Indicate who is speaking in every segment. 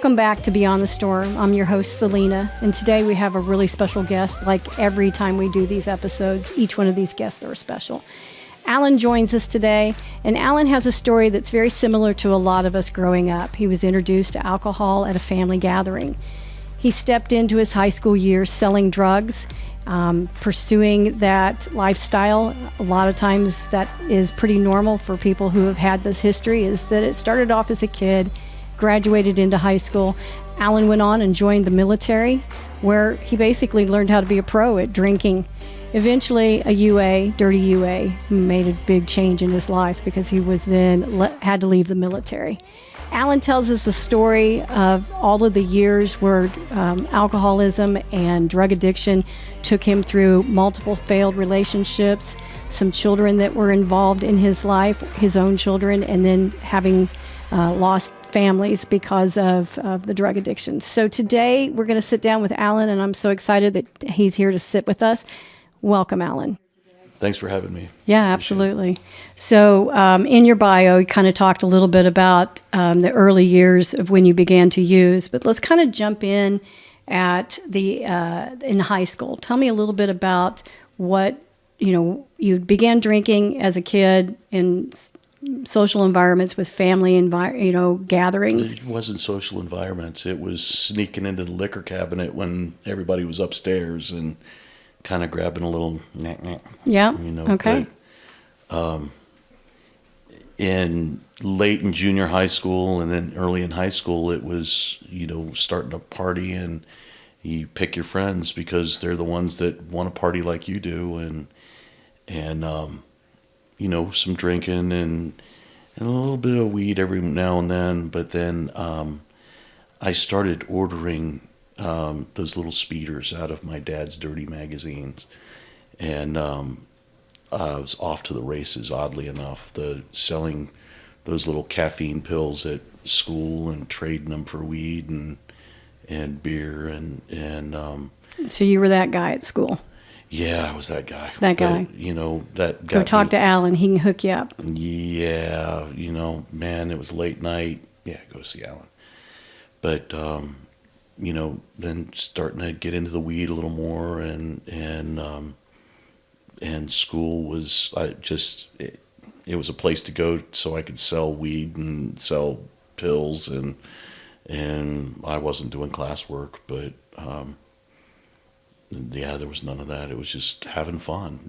Speaker 1: Welcome back to Beyond the Storm. I'm your host, Selena, and today we have a really special guest. Like every time we do these episodes, each one of these guests are special. Alan joins us today, and Alan has a story that's very similar to a lot of us growing up. He was introduced to alcohol at a family gathering. He stepped into his high school years selling drugs, pursuing that lifestyle. A lot of times that is pretty normal for people who have had this history, is that it started off as a kid, graduated into high school. Alan went on and joined the military, where he basically learned how to be a pro at drinking. Eventually, a UA, dirty UA, made a big change in his life because he was then had to leave the military. Alan tells us a story of all of the years where alcoholism and drug addiction took him through multiple failed relationships, some children that were involved in his life, his own children, and then having lost families because of the drug addiction. So today we're going to sit down with Alan, and I'm so excited that he's here to sit with us. Welcome, Alan.
Speaker 2: Thanks for having me.
Speaker 1: Yeah, absolutely. So in your bio, you kind of talked a little bit about the early years of when you began to use, but let's kind of jump in at in high school. Tell me a little bit about what, you began drinking as a kid in social environments with family gatherings.
Speaker 2: It wasn't social environments. It was sneaking into the liquor cabinet when everybody was upstairs and kind of grabbing a little
Speaker 1: Yeah. Okay.
Speaker 2: But, late in junior high school and then early in high school, it was, starting a party, and you pick your friends because they're the ones that want to party like you do. And some drinking and a little bit of weed every now and then. But then I started ordering those little speeders out of my dad's dirty magazines. And I was off to the races, oddly enough, selling those little caffeine pills at school and trading them for weed and beer.
Speaker 1: So you were that guy at school?
Speaker 2: Yeah, I was that guy.
Speaker 1: That guy.
Speaker 2: But, that
Speaker 1: Go talk to Alan. He can hook you up.
Speaker 2: Yeah, man, it was late night. Yeah, go see Alan. But, then starting to get into the weed a little more, and school was, it was a place to go so I could sell weed and sell pills, and I wasn't doing classwork, but, yeah, there was none of that. It was just having fun,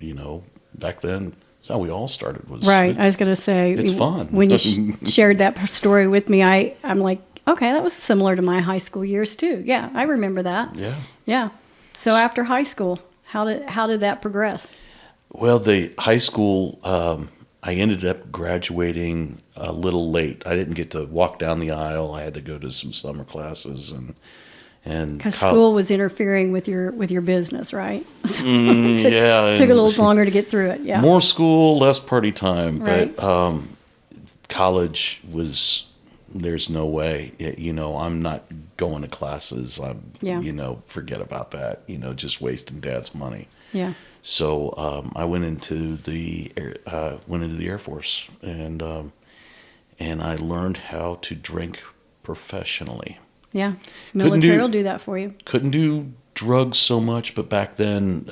Speaker 2: Back then, that's how we all started.
Speaker 1: Right. I was going to say,
Speaker 2: it's fun.
Speaker 1: When you shared that story with me, I'm like, okay, that was similar to my high school years too. Yeah, I remember that.
Speaker 2: Yeah.
Speaker 1: Yeah. So after high school, how did that progress?
Speaker 2: Well, the high school, I ended up graduating a little late. I didn't get to walk down the aisle. I had to go to some summer classes and
Speaker 1: because school was interfering with your business, right? So
Speaker 2: yeah,
Speaker 1: took a little longer to get through it. Yeah,
Speaker 2: more school, less party time.
Speaker 1: Right.
Speaker 2: But college was, there's no way. I'm not going to classes. Forget about that. Just wasting Dad's money.
Speaker 1: Yeah.
Speaker 2: So I went into the Air Force, and I learned how to drink professionally.
Speaker 1: Yeah, military will do that for you.
Speaker 2: Couldn't do drugs so much, but back then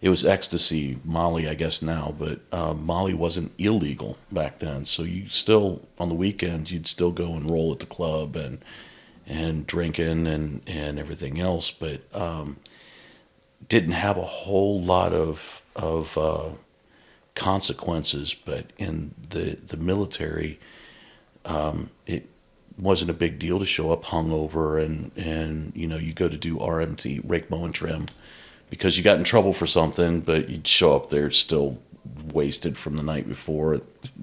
Speaker 2: it was ecstasy, Molly, I guess now, but Molly wasn't illegal back then. So you still, on the weekends, you'd still go and roll at the club and drinking and everything else, but didn't have a whole lot of consequences. But in the military, it wasn't a big deal to show up hungover and you go to do RMT, rake, mow, and trim, because you got in trouble for something, but you'd show up there still wasted from the night before.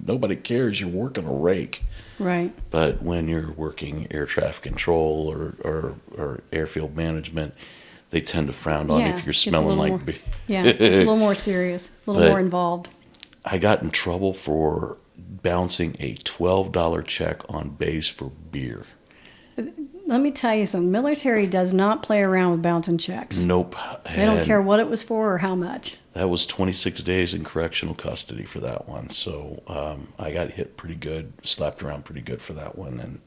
Speaker 2: Nobody cares. You're working a rake.
Speaker 1: Right.
Speaker 2: But when you're working air traffic control or airfield management, they tend to frown on if you're smelling like...
Speaker 1: Yeah, it's a little more serious, a little more involved.
Speaker 2: I got in trouble for bouncing a $12 check on base for beer.
Speaker 1: Let me tell you something. Military does not play around with bouncing checks.
Speaker 2: Nope.
Speaker 1: They don't care what it was for or how much.
Speaker 2: That was 26 days in correctional custody for that one. So I got hit pretty good, slapped around pretty good for that one.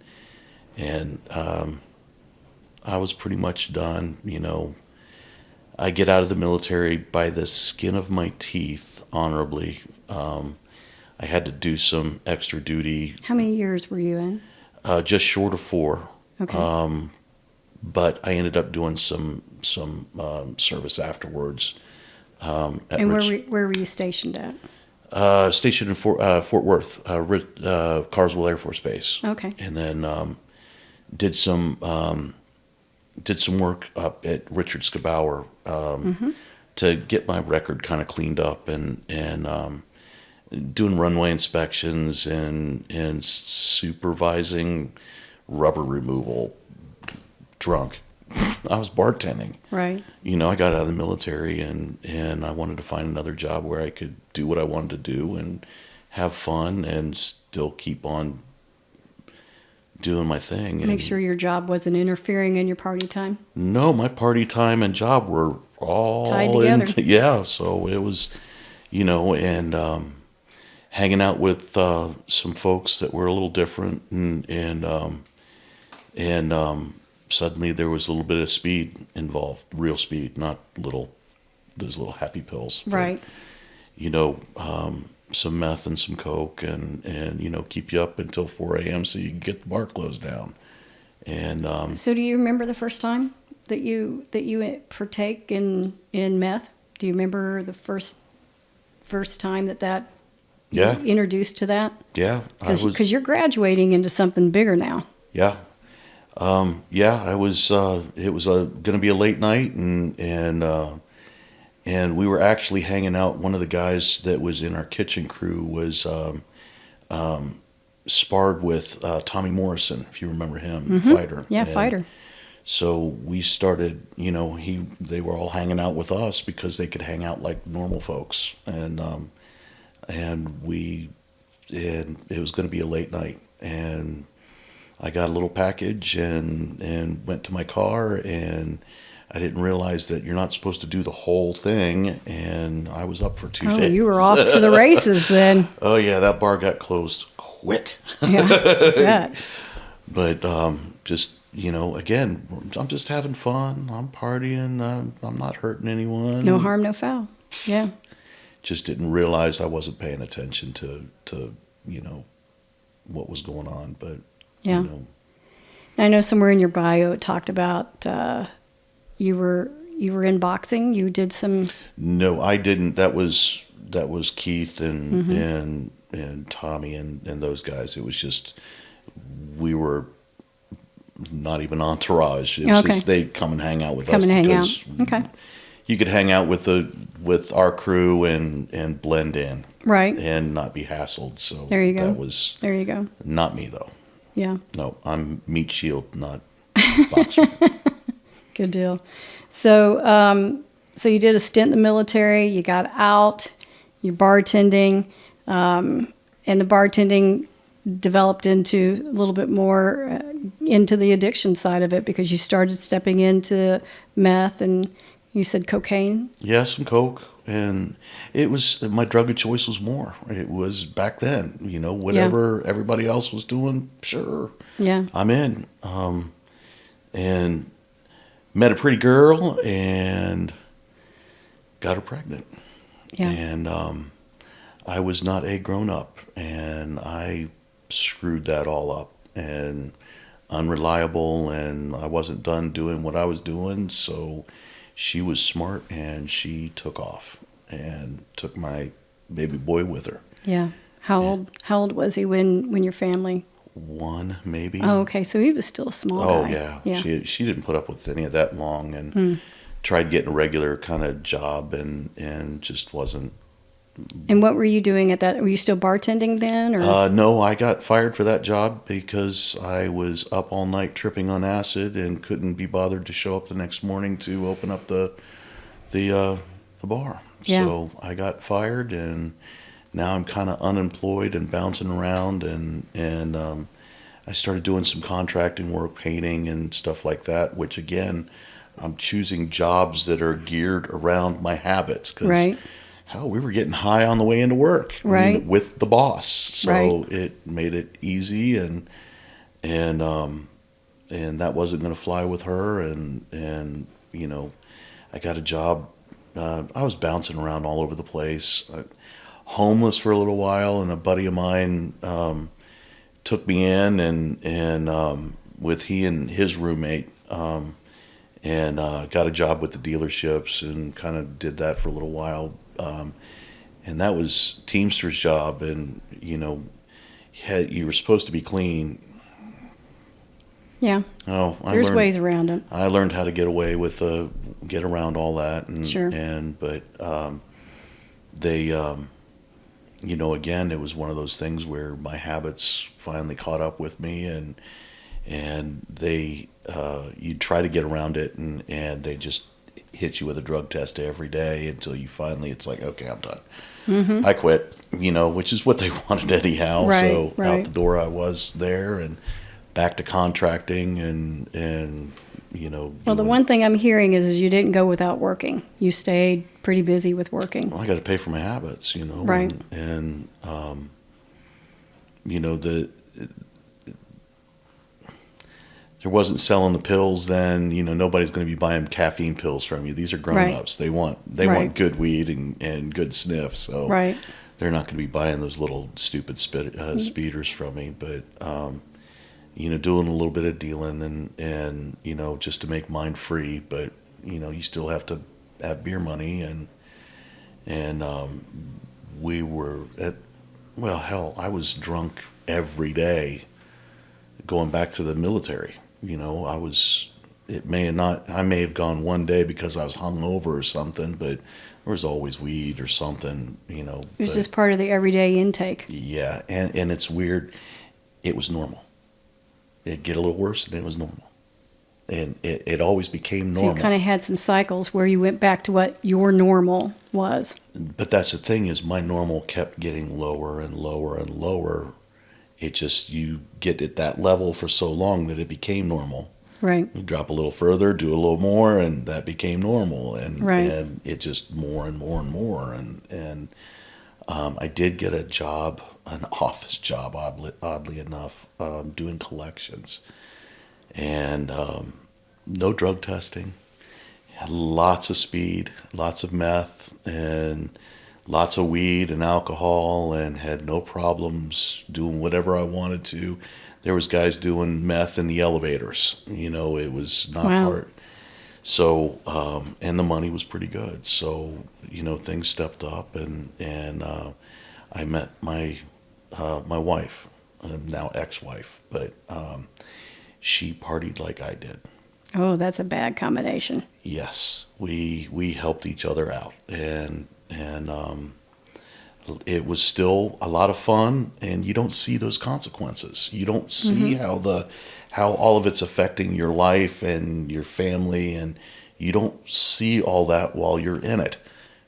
Speaker 2: And I was pretty much done. I get out of the military by the skin of my teeth, honorably. I had to do some extra duty,
Speaker 1: How many years were you in?
Speaker 2: just short of 4.
Speaker 1: Okay.
Speaker 2: But I ended up doing some service afterwards. At
Speaker 1: And
Speaker 2: Rich,
Speaker 1: where were you stationed at?
Speaker 2: stationed in Fort Worth, Carswell Air Force Base,
Speaker 1: Okay.
Speaker 2: and then did some work up at Richard Skibauer to get my record kind of cleaned up, and doing runway inspections and supervising rubber removal. Drunk. I was bartending.
Speaker 1: Right.
Speaker 2: I got out of the military, and I wanted to find another job where I could do what I wanted to do and have fun and still keep on doing my thing.
Speaker 1: Make
Speaker 2: And
Speaker 1: sure your job wasn't interfering in your party time.
Speaker 2: no, my party time and job were all
Speaker 1: Tied together.
Speaker 2: yeah. So it was, and hanging out with some folks that were a little different, and suddenly there was a little bit of speed involved, real speed, not those little happy pills. But,
Speaker 1: Right.
Speaker 2: some meth and some coke, and keep you up until 4 a.m. so you can get the bar closed down. And
Speaker 1: So do you remember the first time that you partake in meth? Do you remember the first time that
Speaker 2: yeah,
Speaker 1: you introduced to that?
Speaker 2: yeah,
Speaker 1: Because you're graduating into something bigger now.
Speaker 2: yeah, I was. It was going to be a late night, and we were actually hanging out. One of the guys that was in our kitchen crew was sparred with Tommy Morrison, if you remember him, fighter.
Speaker 1: Yeah,
Speaker 2: And
Speaker 1: fighter.
Speaker 2: so we started. They were all hanging out with us because they could hang out like normal folks, and it was going to be a late night, and I got a little package and went to my car, and I didn't realize that you're not supposed to do the whole thing, and I was up for 2
Speaker 1: Oh,
Speaker 2: days.
Speaker 1: you were off to the races then.
Speaker 2: Oh yeah, that bar got closed quick.
Speaker 1: Yeah, I bet.
Speaker 2: But just again, I'm just having fun. I'm partying. I'm not hurting anyone.
Speaker 1: No harm, no foul. Yeah.
Speaker 2: Just didn't realize I wasn't paying attention to what was going on. But
Speaker 1: Yeah. I know somewhere in your bio it talked about you were in boxing. You did some.
Speaker 2: No, I didn't. That was Keith
Speaker 1: Mm-hmm.
Speaker 2: and Tommy and those guys. It was just we were not even entourage. It was
Speaker 1: Okay.
Speaker 2: just they'd come and hang out with
Speaker 1: Come
Speaker 2: us
Speaker 1: and hang out.
Speaker 2: because
Speaker 1: Okay.
Speaker 2: you could hang out with our crew and blend in
Speaker 1: Right.
Speaker 2: and not be hassled. So
Speaker 1: There you go.
Speaker 2: that was
Speaker 1: There you go.
Speaker 2: not me though.
Speaker 1: Yeah.
Speaker 2: No, I'm meat shield, not boxer.
Speaker 1: Good deal. So, so you did a stint in the military. You got out. You're bartending, and the bartending developed into a little bit more into the addiction side of it because you started stepping into meth and you said cocaine.
Speaker 2: Yeah, some coke, and it was my drug of choice was more. It was back then, whatever everybody else was doing. Sure,
Speaker 1: Yeah.
Speaker 2: I'm in. And met a pretty girl and got her pregnant.
Speaker 1: Yeah.
Speaker 2: And I was not a grown up, and I screwed that all up and unreliable, and I wasn't done doing what I was doing. So she was smart, and she took off and took my baby boy with her.
Speaker 1: Yeah. How old was he when your family?
Speaker 2: 1 maybe.
Speaker 1: Oh, okay. So he was still a small
Speaker 2: Oh
Speaker 1: guy.
Speaker 2: yeah.
Speaker 1: Yeah.
Speaker 2: She didn't put up with any of that long, and tried getting a regular kind of job, and just wasn't.
Speaker 1: And what were you doing at that? Were you still bartending then, or?
Speaker 2: No, I got fired for that job because I was up all night tripping on acid and couldn't be bothered to show up the next morning to open up the bar.
Speaker 1: Yeah.
Speaker 2: So I got fired, and now I'm kind of unemployed and bouncing around, and I started doing some contracting work, painting and stuff like that, which again, I'm choosing jobs that are geared around my habits. 'Cause
Speaker 1: Right.
Speaker 2: hell, we were getting high on the way into work,
Speaker 1: Right.
Speaker 2: with the boss. So
Speaker 1: Right.
Speaker 2: it made it easy, and that wasn't going to fly with her. And you know, I got a job. I was bouncing around all over the place, homeless for a little while, and a buddy of mine took me in, and with he and his roommate, and got a job with the dealerships, and kind of did that for a little while. And that was Teamster's job, and you know, you were supposed to be clean.
Speaker 1: Yeah.
Speaker 2: Oh,
Speaker 1: There's ways around it.
Speaker 2: I learned how to get away with get around all that, and
Speaker 1: Sure.
Speaker 2: but they, you know, again, it was one of those things where my habits finally caught up with me, and they, you'd try to get around it, and they just hit you with a drug test every day until you finally, it's like, okay, I'm done. I quit, you know, which is what they wanted anyhow.
Speaker 1: Right,
Speaker 2: So
Speaker 1: right.
Speaker 2: out the door I was there, and back to contracting, and you know.
Speaker 1: Well, the one thing I'm hearing is you didn't go without working. You stayed pretty busy with working.
Speaker 2: Well, I got to pay for my habits, you know.
Speaker 1: Right.
Speaker 2: And you know, there wasn't selling the pills then. You know, nobody's going to be buying caffeine pills from you. These are grown-ups. They want
Speaker 1: Right.
Speaker 2: good weed and good sniff. So
Speaker 1: Right.
Speaker 2: they're not going to be buying those little stupid speeders from me. But you know, doing a little bit of dealing, and you know, just to make mine free. But you know, you still have to have beer money, and we were at, well, hell, I was drunk every day going back to the military. You know, I may have gone one day because I was hungover or something, but there was always weed or something, you know.
Speaker 1: It was
Speaker 2: but,
Speaker 1: just part of the everyday intake.
Speaker 2: yeah, and it's weird. It was normal. It'd get a little worse, and it was normal. And it always became
Speaker 1: So
Speaker 2: normal.
Speaker 1: you kind of had some cycles where you went back to what your normal was.
Speaker 2: But that's the thing, is my normal kept getting lower and lower and lower. It just, you get at that level for so long that it became normal.
Speaker 1: Right.
Speaker 2: You drop a little further, do a little more, and that became normal. And
Speaker 1: Right.
Speaker 2: and it just more and more and more. And I did get a job, an office job, oddly enough, doing collections. And no drug testing. Had lots of speed, lots of meth, and lots of weed and alcohol, and had no problems doing whatever I wanted to. There was guys doing meth in the elevators. You know, it was not
Speaker 1: Wow.
Speaker 2: hard. So, and the money was pretty good. So, you know, things stepped up, and I met my wife, now ex-wife, but she partied like I did.
Speaker 1: Oh, that's a bad combination.
Speaker 2: Yes, we helped each other out, and it was still a lot of fun, and you don't see those consequences. You don't see how all of it's affecting your life and your family, and you don't see all that while you're in it,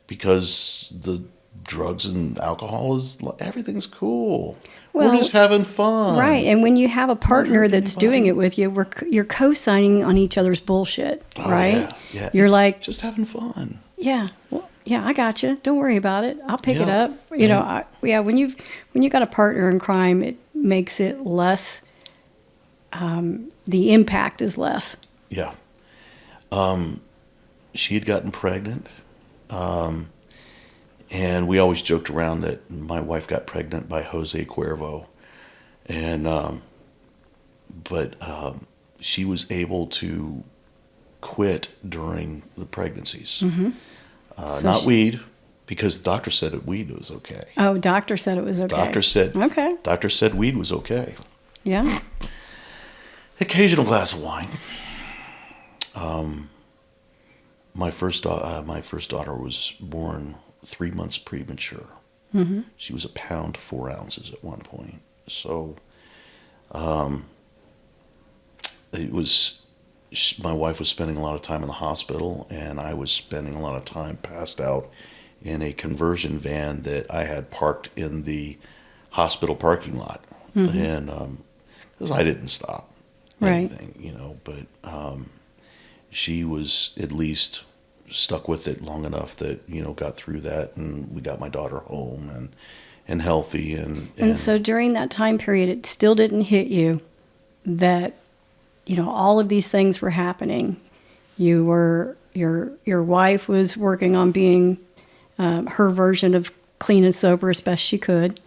Speaker 2: because the drugs and alcohol everything's cool.
Speaker 1: Well,
Speaker 2: we're just having fun.
Speaker 1: Right. And when you have a partner
Speaker 2: hurting
Speaker 1: that's doing
Speaker 2: anybody.
Speaker 1: it with you, you're co-signing on each other's bullshit,
Speaker 2: Oh,
Speaker 1: right?
Speaker 2: Yeah.
Speaker 1: You're
Speaker 2: It's
Speaker 1: like,
Speaker 2: just having fun.
Speaker 1: yeah, well, yeah, I got you. Don't worry about it. I'll pick it
Speaker 2: Yeah.
Speaker 1: up. You know, when you got a partner in crime, it makes it less. The impact is less.
Speaker 2: Yeah. She had gotten pregnant. And we always joked around that my wife got pregnant by Jose Cuervo. And, but she was able to quit during the pregnancies.
Speaker 1: So
Speaker 2: Not
Speaker 1: she-
Speaker 2: weed, because the doctor said that weed was okay.
Speaker 1: Oh, doctor said it was okay. Okay.
Speaker 2: Doctor said weed was okay.
Speaker 1: Yeah.
Speaker 2: Occasional glass of wine. My first daughter was born 3 months premature. She was 1 pound 4 ounces at one point. So, it was. My wife was spending a lot of time in the hospital, and I was spending a lot of time passed out in a conversion van that I had parked in the hospital parking lot, and because I didn't stop
Speaker 1: Right.
Speaker 2: anything, you know, but she was at least stuck with it long enough that, you know, got through that, and we got my daughter home and healthy,
Speaker 1: And so during that time period, it still didn't hit you that all of these things were happening. Your wife was working on being her version of clean and sober as best she could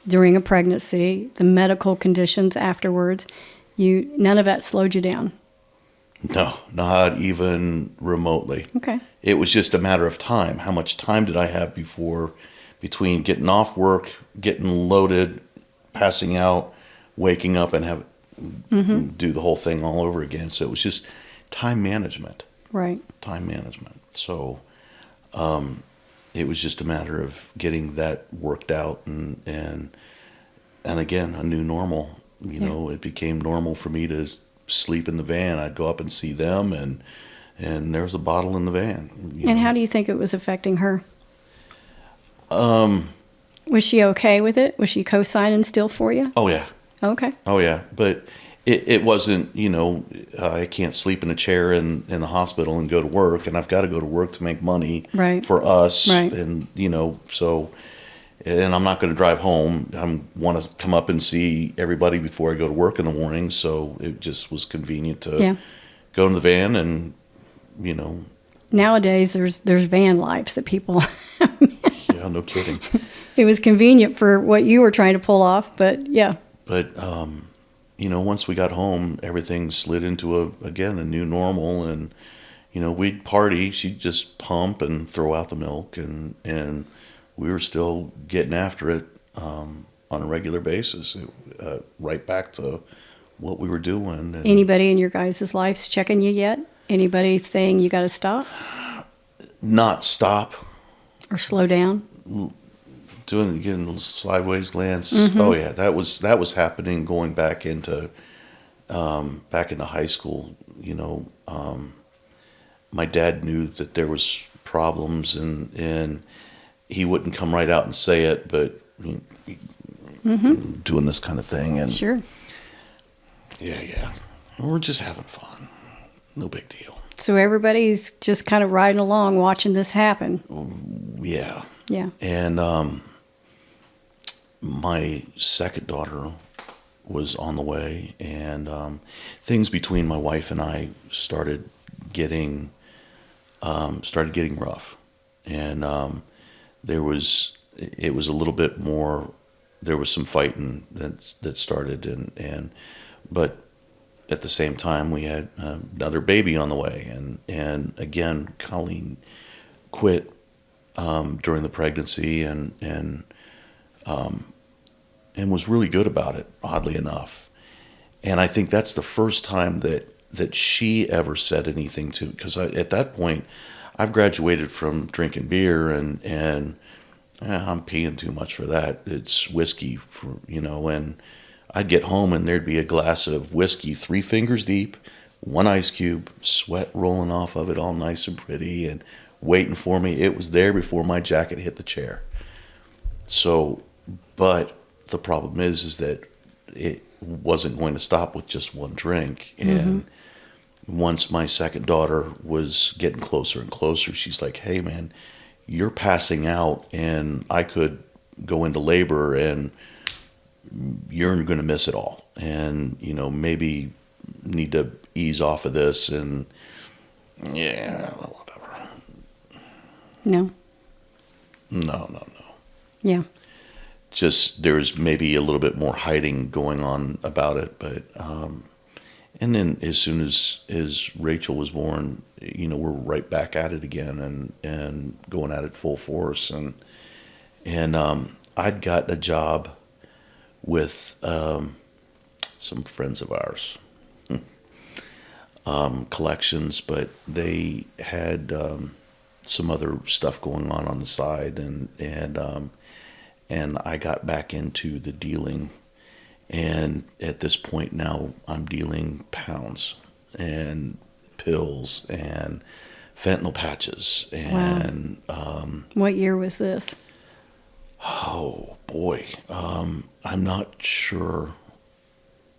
Speaker 1: during a pregnancy, the medical conditions afterwards. None of that slowed you down.
Speaker 2: No, not even remotely.
Speaker 1: Okay.
Speaker 2: It was just a matter of time. How much time did I have between getting off work, getting loaded, passing out, waking up, and do the whole thing all over again? So it was just time management.
Speaker 1: Right.
Speaker 2: Time management. So it was just a matter of getting that worked out, and again, a new normal. It became normal for me to sleep in the van. I'd go up and see them, and there was a bottle in the van.
Speaker 1: And how do you think it was affecting her? Was she okay with it? Was she co-signing still for you?
Speaker 2: Oh yeah.
Speaker 1: Okay.
Speaker 2: Oh yeah. But it wasn't. I can't sleep in a chair in the hospital and go to work, and I've got to go to work to make money for us.
Speaker 1: Right.
Speaker 2: And so. And I'm not going to drive home. I want to come up and see everybody before I go to work in the morning. So it just was convenient to go in the van and,
Speaker 1: Nowadays, there's van lives that people.
Speaker 2: Yeah, no kidding.
Speaker 1: It was convenient for what you were trying to pull off, but yeah.
Speaker 2: But, once we got home, everything slid into a new normal. And, we'd party. She'd just pump and throw out the milk, and we were still getting after it on a regular basis, right back to what we were doing. And
Speaker 1: anybody in your guys' lives checking you yet? Anybody saying you got to stop?
Speaker 2: Not stop.
Speaker 1: Or slow down?
Speaker 2: Getting those sideways glance.
Speaker 1: Mm-hmm.
Speaker 2: Oh yeah, that was happening going back into high school. My dad knew that there was problems, and he wouldn't come right out and say it, but doing this kind of thing. And
Speaker 1: sure.
Speaker 2: Yeah. We're just having fun. No big deal.
Speaker 1: So everybody's just kind of riding along watching this happen.
Speaker 2: Yeah.
Speaker 1: Yeah.
Speaker 2: And my second daughter was on the way, and things between my wife and I started getting rough. And it was a little bit more. There was some fighting that started, but at the same time we had another baby on the way, and again Colleen quit during the pregnancy, and was really good about it, oddly enough. And I think that's the first time that she ever said anything to, because at that point I've graduated from drinking beer, and I'm paying too much for that. It's whiskey, and I'd get home and there'd be a glass of whiskey 3 fingers deep, 1 ice cube, sweat rolling off of it, all nice and pretty, and waiting for me. It was there before my jacket hit the chair. So, but the problem is that it wasn't going to stop with just one drink. And once my second daughter was getting closer and closer, she's like, hey man, you're passing out, and I could go into labor, and you're going to miss it all. And, maybe need to ease off of this, and yeah, whatever.
Speaker 1: No.
Speaker 2: No.
Speaker 1: Yeah.
Speaker 2: Just there's maybe a little bit more hiding going on about it, but and then as soon as Rachel was born, we're right back at it again, and going at it full force, and I'd gotten a job with some friends of ours, collections, but they had some other stuff going on the side, and I got back into the dealing. And at this point now, I'm dealing pounds and pills and fentanyl patches. And
Speaker 1: what year was this?
Speaker 2: Oh boy, I'm not sure.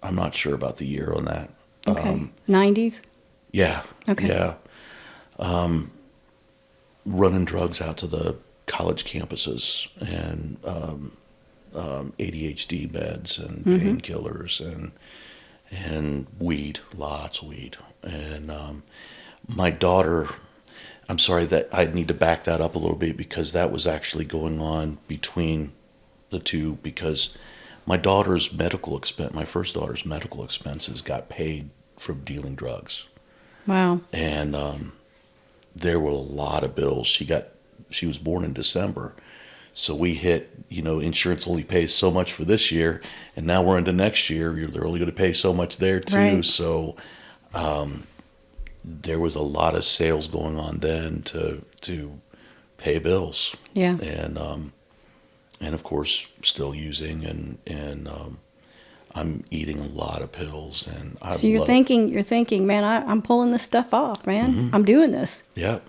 Speaker 2: I'm not sure about the year on that.
Speaker 1: Okay, 90s.
Speaker 2: Yeah.
Speaker 1: Okay.
Speaker 2: Yeah. Running drugs out to the college campuses, and ADHD meds and painkillers, and weed, lots of weed. And my daughter, I'm sorry that I need to back that up a little bit because that was actually going on between the two because my daughter's medical expense, my first daughter's medical expenses got paid from dealing drugs.
Speaker 1: Wow.
Speaker 2: And there were a lot of bills. She was born in December. So we hit, insurance only pays so much for this year, and now we're into next year. They're only going to pay so much there too.
Speaker 1: Right.
Speaker 2: So there was a lot of sales going on then to pay bills.
Speaker 1: Yeah.
Speaker 2: And of course still using and I'm eating a lot of pills and
Speaker 1: So you're thinking, man, I'm pulling this stuff off, man.
Speaker 2: Mm-hmm.
Speaker 1: I'm doing this.
Speaker 2: Yep.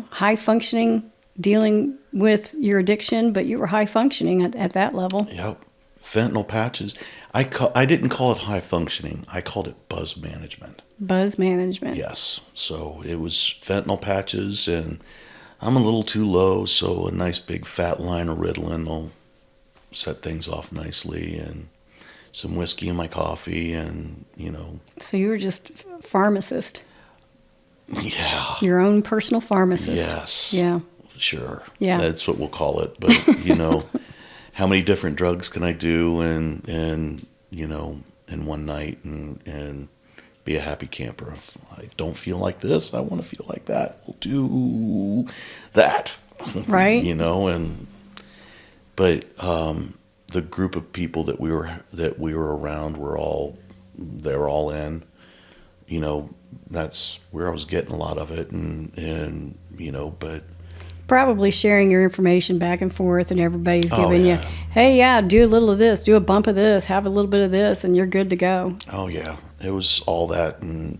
Speaker 1: High functioning, dealing with your addiction, but you were high functioning at that level.
Speaker 2: Yep. Fentanyl patches. I didn't call it high functioning. I called it buzz management.
Speaker 1: Buzz management.
Speaker 2: Yes. So it was fentanyl patches, and I'm a little too low, so a nice big fat line of Ritalin will set things off nicely, and some whiskey in my coffee, and
Speaker 1: So you were just pharmacist,
Speaker 2: yeah.
Speaker 1: your own personal pharmacist.
Speaker 2: Yes.
Speaker 1: Yeah.
Speaker 2: Sure.
Speaker 1: Yeah.
Speaker 2: That's what we'll call it. But how many different drugs can I do in one night and be a happy camper? If I don't feel like this, I want to feel like that. We'll do that.
Speaker 1: Right.
Speaker 2: But the group of people that we were around they were all in. That's where I was getting a lot of it, and but.
Speaker 1: Probably sharing your information back and forth, and everybody's giving you,
Speaker 2: yeah.
Speaker 1: hey, yeah, do a little of this, do a bump of this, have a little bit of this, and you're good to go.
Speaker 2: Oh yeah, it was all that and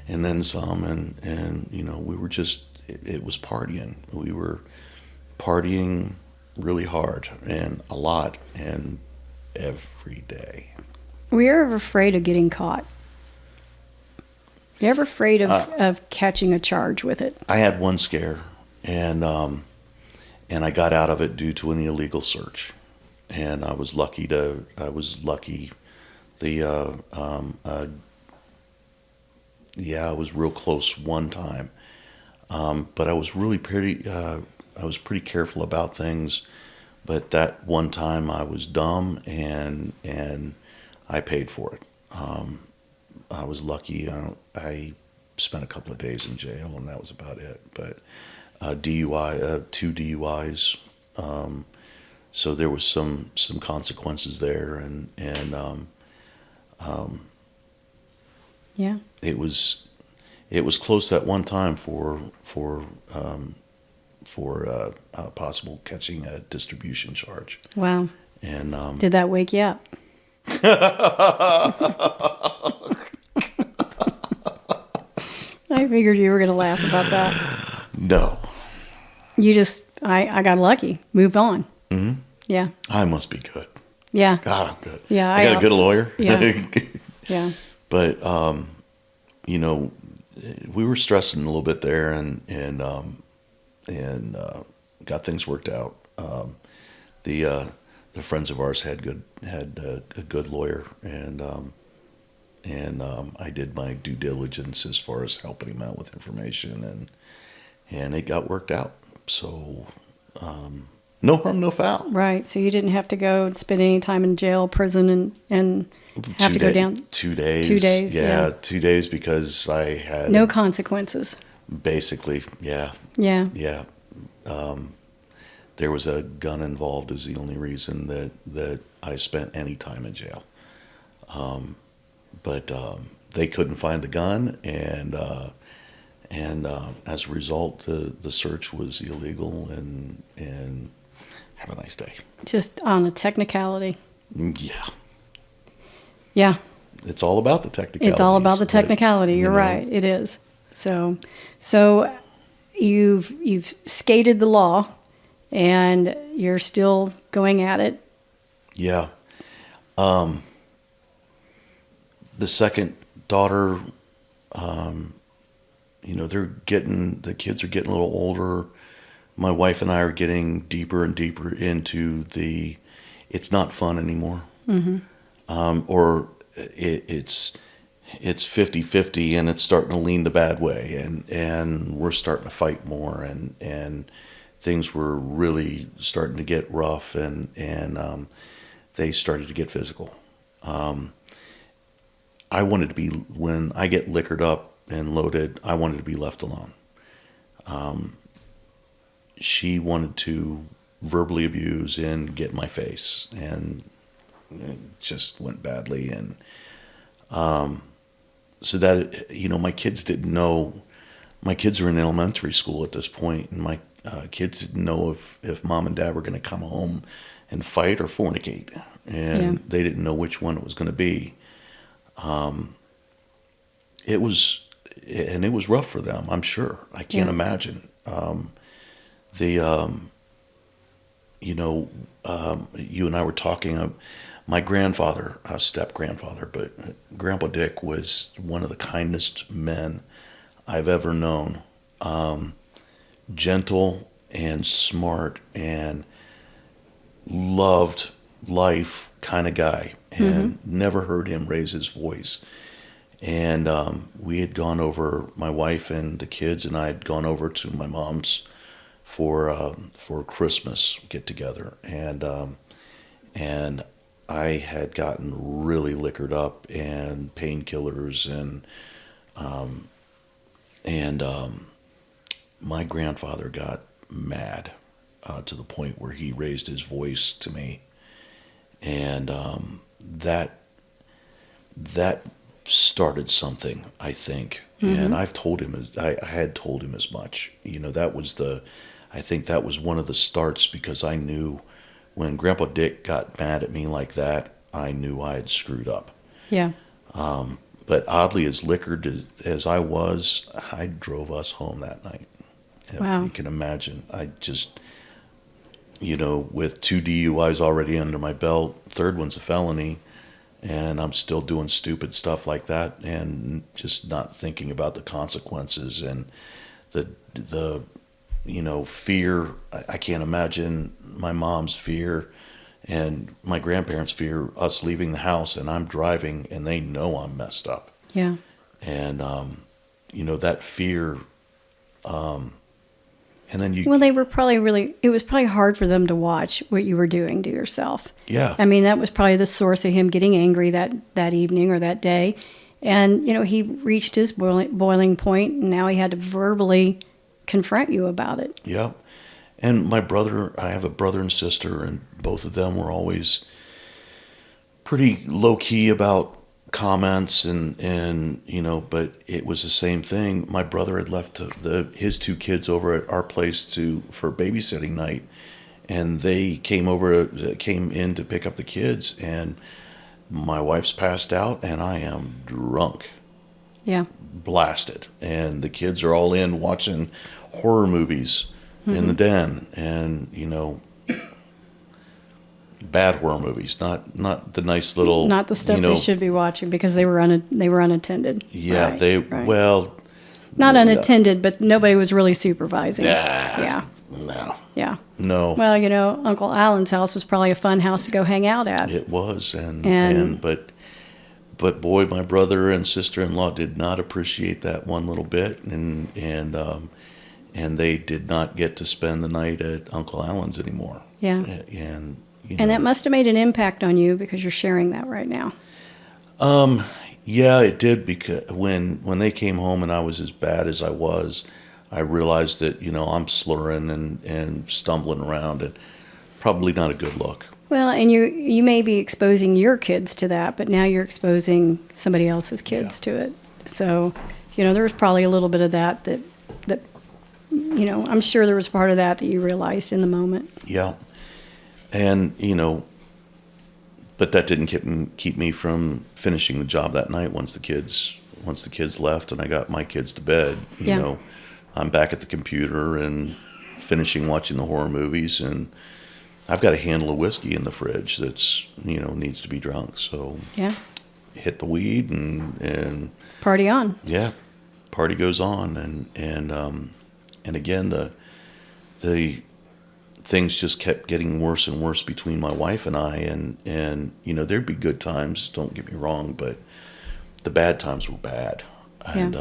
Speaker 2: then some, and we were just it was partying. We were partying really hard and a lot and every day.
Speaker 1: Were you ever afraid of getting caught? You ever afraid of catching a charge with it?
Speaker 2: I had one scare, and I got out of it due to an illegal search, and I was lucky. I was real close one time, but I was really pretty careful about things. But that one time I was dumb, and I paid for it. I was lucky. I spent a couple of days in jail, and that was about it. But DUI, 2 DUIs. So there was some consequences there, and
Speaker 1: Yeah.
Speaker 2: it was close that one time for possible catching a distribution charge.
Speaker 1: Wow.
Speaker 2: And
Speaker 1: Did that wake you up? I figured you were going to laugh about that.
Speaker 2: no,
Speaker 1: You just, I got lucky, moved on.
Speaker 2: Mm-hmm.
Speaker 1: Yeah.
Speaker 2: I must be good.
Speaker 1: Yeah.
Speaker 2: God, I'm good.
Speaker 1: Yeah,
Speaker 2: I got a good lawyer.
Speaker 1: Yeah. Yeah.
Speaker 2: But we were stressing a little bit there, and got things worked out. The friends of ours had a good lawyer, and I did my due diligence as far as helping him out with information, and it got worked out. So no harm, no foul.
Speaker 1: Right. So you didn't have to go and spend any time in jail, prison, and have to go down
Speaker 2: 2 days.
Speaker 1: 2 days.
Speaker 2: Yeah, 2 days because I had
Speaker 1: no consequences.
Speaker 2: basically. Yeah.
Speaker 1: Yeah.
Speaker 2: Yeah. There was a gun involved is the only reason that I spent any time in jail. But they couldn't find the gun, and as a result, the search was illegal, and have a nice day.
Speaker 1: Just on a technicality.
Speaker 2: Yeah.
Speaker 1: Yeah.
Speaker 2: It's all about the technicality.
Speaker 1: It's all about the technicality. You're right. It is. So you've skated the law, and you're still going at it.
Speaker 2: Yeah. The second daughter, the kids are getting a little older. My wife and I are getting deeper and deeper into it's not fun anymore. Mm-hmm. Or it's it's 50-50, and it's starting to lean the bad way, and we're starting to fight more, and things were really starting to get rough, and they started to get physical. I wanted to be, when I get liquored up and loaded, I wanted to be left alone. She wanted to verbally abuse and get in my face, and it just went badly. And so that, my kids didn't know. My kids are in elementary school at this point, and my kids didn't know if mom and dad were going to come home and fight or fornicate, and they didn't know which one it was going to be. It was rough for them, I'm sure. I can't imagine. You and I were talking. My grandfather, step grandfather, but Grandpa Dick was one of the kindest men I've ever known. Gentle and smart and loved life kind of guy, and never heard him raise his voice. And we had gone over, my wife and the kids and I had gone over to my mom's for Christmas get together, and I had gotten really liquored up and painkillers, and my grandfather got mad to the point where he raised his voice to me, and that started something, I think. And I've told him, I had told him as much. I think that was one of the starts, because I knew when Grandpa Dick got mad at me like that, I knew I had screwed up.
Speaker 1: Yeah.
Speaker 2: But oddly, as liquored as I was, I drove us home that night. If you can imagine, I just, with 2 DUIs already under my belt, third one's a felony, and I'm still doing stupid stuff like that, and just not thinking about the consequences and the fear. I can't imagine my mom's fear and my grandparents' fear, us leaving the house, and I'm driving and they know I'm messed up.
Speaker 1: Yeah.
Speaker 2: And, that fear, and then
Speaker 1: Well, they were probably it was probably hard for them to watch what you were doing to yourself.
Speaker 2: Yeah.
Speaker 1: I mean, that was probably the source of him getting angry that evening or that day. And, he reached his boiling point, and now he had to verbally confront you about it.
Speaker 2: Yeah. And my brother, I have a brother and sister, and both of them were always pretty low key about comments and but it was the same thing. My brother had left his 2 kids over at our place for babysitting night, and they came in to pick up the kids, and my wife's passed out and I am drunk.
Speaker 1: Yeah.
Speaker 2: Blasted, and the kids are all in watching horror movies in the den, and bad horror movies, not the nice little,
Speaker 1: not the stuff they should be watching, because they were unattended.
Speaker 2: Yeah,
Speaker 1: right.
Speaker 2: Well,
Speaker 1: not unattended, but nobody was really supervising. Yeah.
Speaker 2: No.
Speaker 1: Yeah.
Speaker 2: No.
Speaker 1: Well, Uncle Alan's house was probably a fun house to go hang out at.
Speaker 2: It was, but boy, my brother and sister-in-law did not appreciate that one little bit, and they did not get to spend the night at Uncle Alan's anymore.
Speaker 1: Yeah.
Speaker 2: And
Speaker 1: that must have made an impact on you, because you're sharing that right now.
Speaker 2: Yeah, it did, because when they came home and I was as bad as I was, I realized that, I'm slurring and stumbling around, and probably not a good look.
Speaker 1: Well, and you may be exposing your kids to that, but now you're exposing somebody else's kids to it. So, there was probably a little bit of that I'm sure there was part of that you realized in the moment.
Speaker 2: Yeah. And, but that didn't keep me from finishing the job that night. Once the kids left and I got my kids to bed, I'm back at the computer and finishing watching the horror movies, and I've got a handle of whiskey in the fridge that's, needs to be drunk. So
Speaker 1: yeah,
Speaker 2: hit the weed and
Speaker 1: party on.
Speaker 2: Yeah. Party goes on. And again, the things just kept getting worse and worse between my wife and I, and there'd be good times, don't get me wrong, but the bad times were bad. And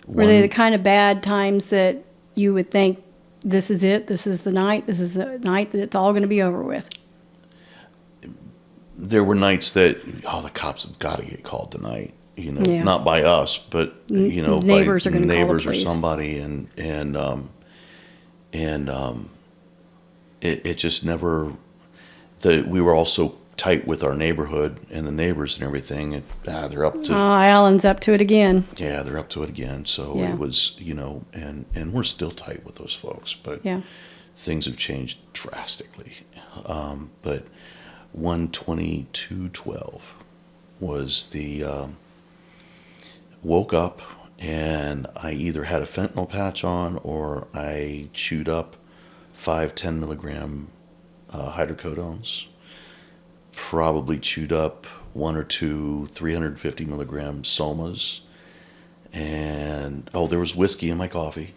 Speaker 1: were they the kind of bad times that you would think, this is it, this is the night that it's all going to be over with?
Speaker 2: There were nights that, the cops have got to get called tonight. Not by us, but
Speaker 1: neighbors
Speaker 2: by
Speaker 1: are going to
Speaker 2: neighbors
Speaker 1: call the
Speaker 2: or
Speaker 1: police.
Speaker 2: somebody, it just never. We were all so tight with our neighborhood and the neighbors and everything. They're up to.
Speaker 1: Alan's up to it again.
Speaker 2: Yeah, they're up to it again. So
Speaker 1: Yeah.
Speaker 2: it was, and we're still tight with those folks, but
Speaker 1: Yeah.
Speaker 2: things have changed drastically. But 1/22/12 was the. Woke up and I either had a fentanyl patch on or I chewed up 5 10 milligram hydrocodones. Probably chewed up 1 or 2 350 milligram somas. And there was whiskey in my coffee,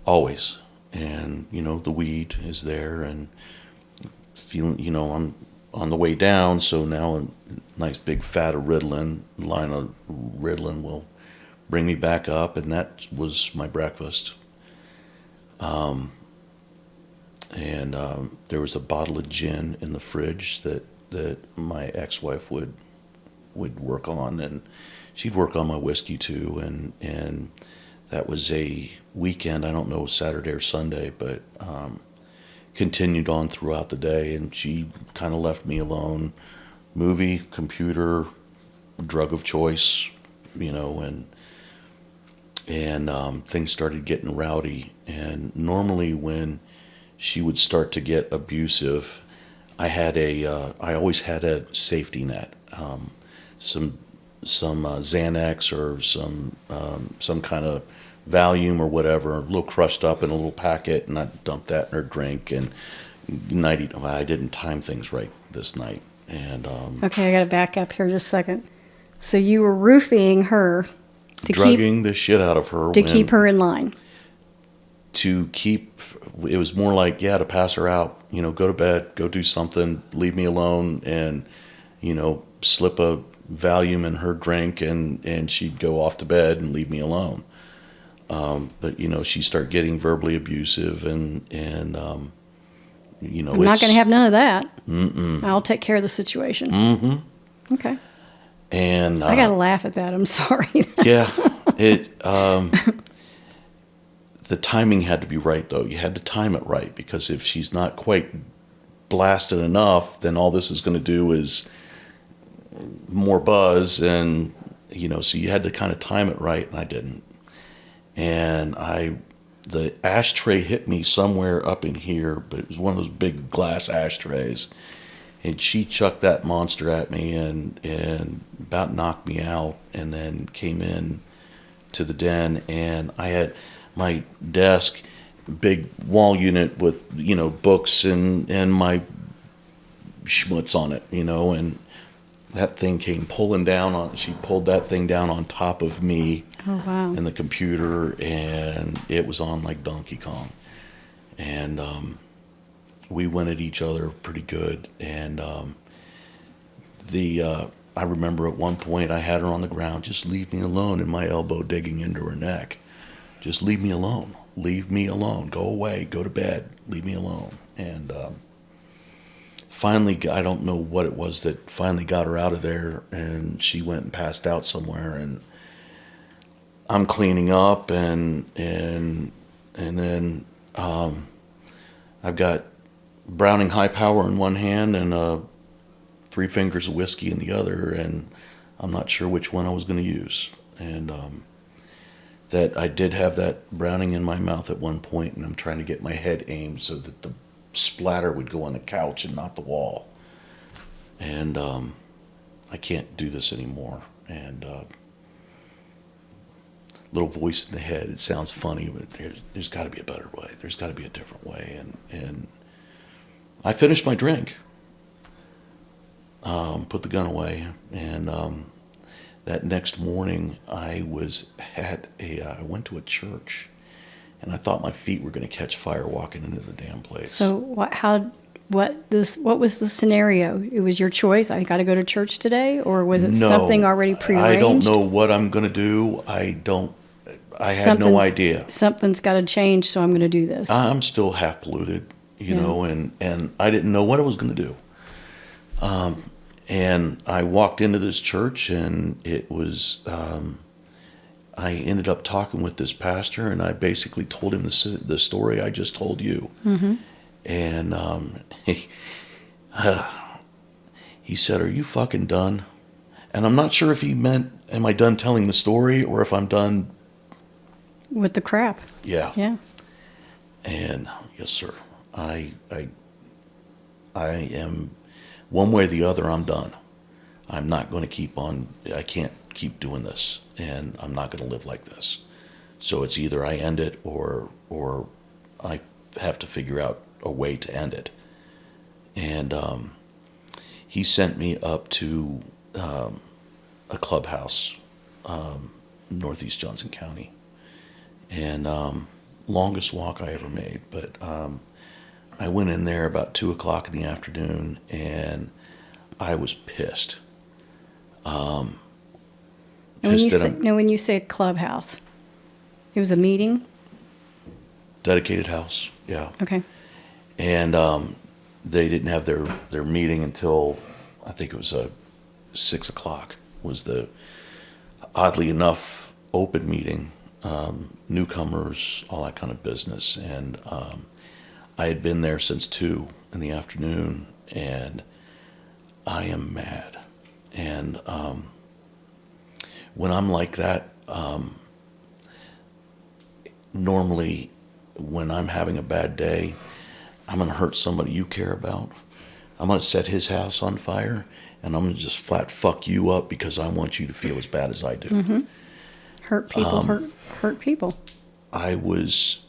Speaker 2: always. And the weed is there, and feeling, I'm on the way down, so now a nice big fat of Ritalin, line of Ritalin will bring me back up, and that was my breakfast. There was a bottle of gin in the fridge that my ex-wife would work on, and she'd work on my whiskey too, and that was a weekend, I don't know, Saturday or Sunday, but continued on throughout the day, and she kind of left me alone. Movie, computer, drug of choice, and things started getting rowdy. And normally when she would start to get abusive, I always had a safety net, some Xanax or some kind of Valium or whatever, a little crushed up in a little packet, and I'd dump that in her drink. And I didn't time things right this night. And
Speaker 1: Okay, I got to back up here just a second. So you were roofing her to
Speaker 2: drugging the shit out of her
Speaker 1: keep her in line.
Speaker 2: It was more like, to pass her out, go to bed, go do something, leave me alone, and slip a Valium in her drink, and she'd go off to bed and leave me alone. But she started getting verbally abusive, and I'm
Speaker 1: not going to have none of that. I'll take care of the situation.
Speaker 2: Mm-hmm.
Speaker 1: Okay.
Speaker 2: And
Speaker 1: I got to laugh at that. I'm sorry.
Speaker 2: The timing had to be right, though. You had to time it right, because if she's not quite blasted enough, then all this is going to do is more buzz, and so you had to kind of time it right, and I didn't. And the ashtray hit me somewhere up in here, but it was one of those big glass ashtrays. And she chucked that monster at me and about knocked me out, and then came in to the den. And I had my desk, big wall unit with, books and my schmutz on it, and that thing came pulling down she pulled that thing down on top of me.
Speaker 1: Oh, wow.
Speaker 2: And the computer, and it was on like Donkey Kong. And we went at each other pretty good. And I remember at one point I had her on the ground, just leave me alone, and my elbow digging into her neck. Just leave me alone. Leave me alone. Go away. Go to bed. Leave me alone. And finally, I don't know what it was that finally got her out of there, and she went and passed out somewhere, and I'm cleaning up, and then I've got Browning High Power in one hand and 3 fingers of whiskey in the other, and I'm not sure which one I was going to use. And that I did have that Browning in my mouth at one point, and I'm trying to get my head aimed so that the splatter would go on the couch and not the wall. And I can't do this anymore. And little voice in the head, it sounds funny, but there's got to be a better way. There's got to be a different way. And I finished my drink, put the gun away, and that next morning I went to a church, and I thought my feet were going to catch fire walking into the damn place.
Speaker 1: So what was the scenario? It was your choice. I got to go to church today, or was it
Speaker 2: No,
Speaker 1: something already prearranged?
Speaker 2: I don't know what I'm going to do. I had no
Speaker 1: Something's-
Speaker 2: idea.
Speaker 1: Something's got to change, so I'm going to do this.
Speaker 2: I'm still half polluted, you
Speaker 1: Yeah.
Speaker 2: know, and I didn't know what I was going to do. And I walked into this church, and it was, I ended up talking with this pastor, and I basically told him the story I just told you.
Speaker 1: Mm-hmm.
Speaker 2: And he said, "Are you fucking done?" And I'm not sure if he meant, "Am I done telling the story?" or if I'm done.
Speaker 1: With the crap.
Speaker 2: Yeah.
Speaker 1: Yeah.
Speaker 2: And yes, sir. I am, one way or the other, I'm done. I'm not going to keep on. I can't keep doing this, and I'm not going to live like this. So it's either I end it, or I have to figure out a way to end it. And he sent me up to a clubhouse, northeast Johnson County, and longest walk I ever made. But I went in there about 2:00 in the afternoon, and I was pissed.
Speaker 1: And when you say clubhouse, it was a meeting?
Speaker 2: Dedicated house, yeah.
Speaker 1: Okay.
Speaker 2: And they didn't have their meeting until, I think it was 6:00 was the, oddly enough, open meeting. Newcomers, all that kind of business. And I had been there since 2 in the afternoon, and I am mad. And when I'm like that, normally when I'm having a bad day, I'm going to hurt somebody you care about. I'm going to set his house on fire, and I'm going to just flat fuck you up because I want you to feel as bad as I do.
Speaker 1: Mm-hmm. Hurt people, hurt people.
Speaker 2: I was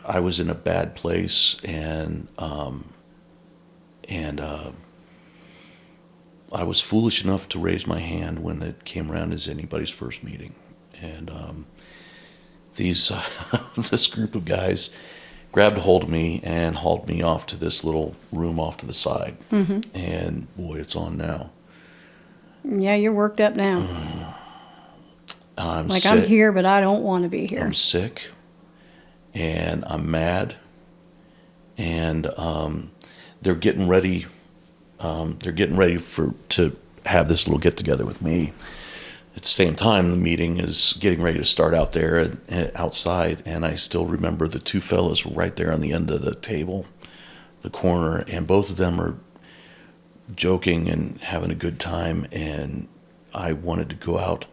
Speaker 2: in a bad place, and I was foolish enough to raise my hand when it came around as anybody's first meeting. And this group of guys grabbed a hold of me and hauled me off to this little room off to the side.
Speaker 1: Mm-hmm.
Speaker 2: And boy, it's on now.
Speaker 1: Yeah, you're worked up now.
Speaker 2: I'm
Speaker 1: like,
Speaker 2: sick.
Speaker 1: I'm here, but I don't want to be here.
Speaker 2: I'm sick, and I'm mad, and they're getting ready. They're getting ready to have this little get together with me. At the same time, the meeting is getting ready to start out there outside, and I still remember the two fellas right there on the end of the table, the corner, and both of them are joking and having a good time, and I wanted to go out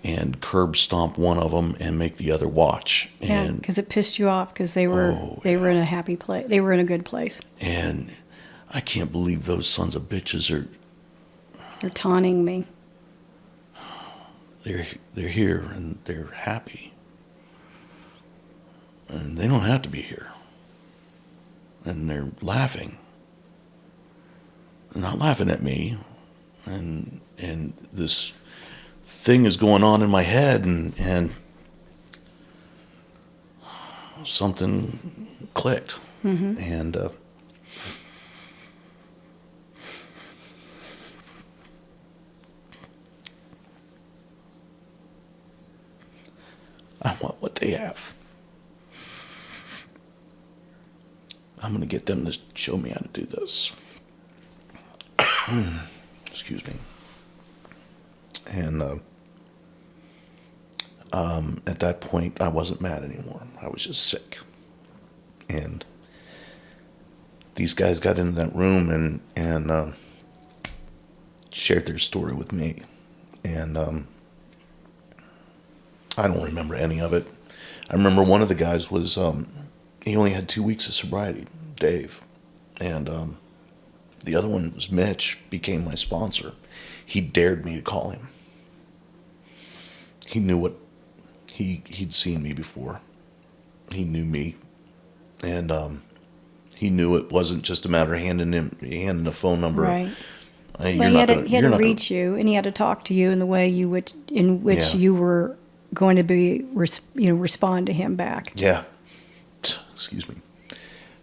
Speaker 2: and curb stomp one of them and make the other watch.
Speaker 1: Yeah, because it pissed you off because they were were in a happy place. They were in a good place.
Speaker 2: And I can't believe those sons of bitches are.
Speaker 1: They're taunting me.
Speaker 2: They're here and they're happy, and they don't have to be here. And they're laughing. They're not laughing at me, and this thing is going on in my head, and something clicked.
Speaker 1: Mm-hmm.
Speaker 2: And I want what they have. I'm going to get them to show me how to do this. Excuse me. And at that point, I wasn't mad anymore. I was just sick. And these guys got into that room and shared their story with me. And I don't remember any of it. I remember one of the guys was, he only had 2 weeks of sobriety, Dave. And the other one was Mitch, became my sponsor. He dared me to call him. He knew what, he'd seen me before. He knew me. And he knew it wasn't just a matter of handing a phone number.
Speaker 1: Right.
Speaker 2: Hey,
Speaker 1: Well, he had to reach you, and he had to talk to you in the way in which you were going to be, respond to him back.
Speaker 2: Yeah. Excuse me.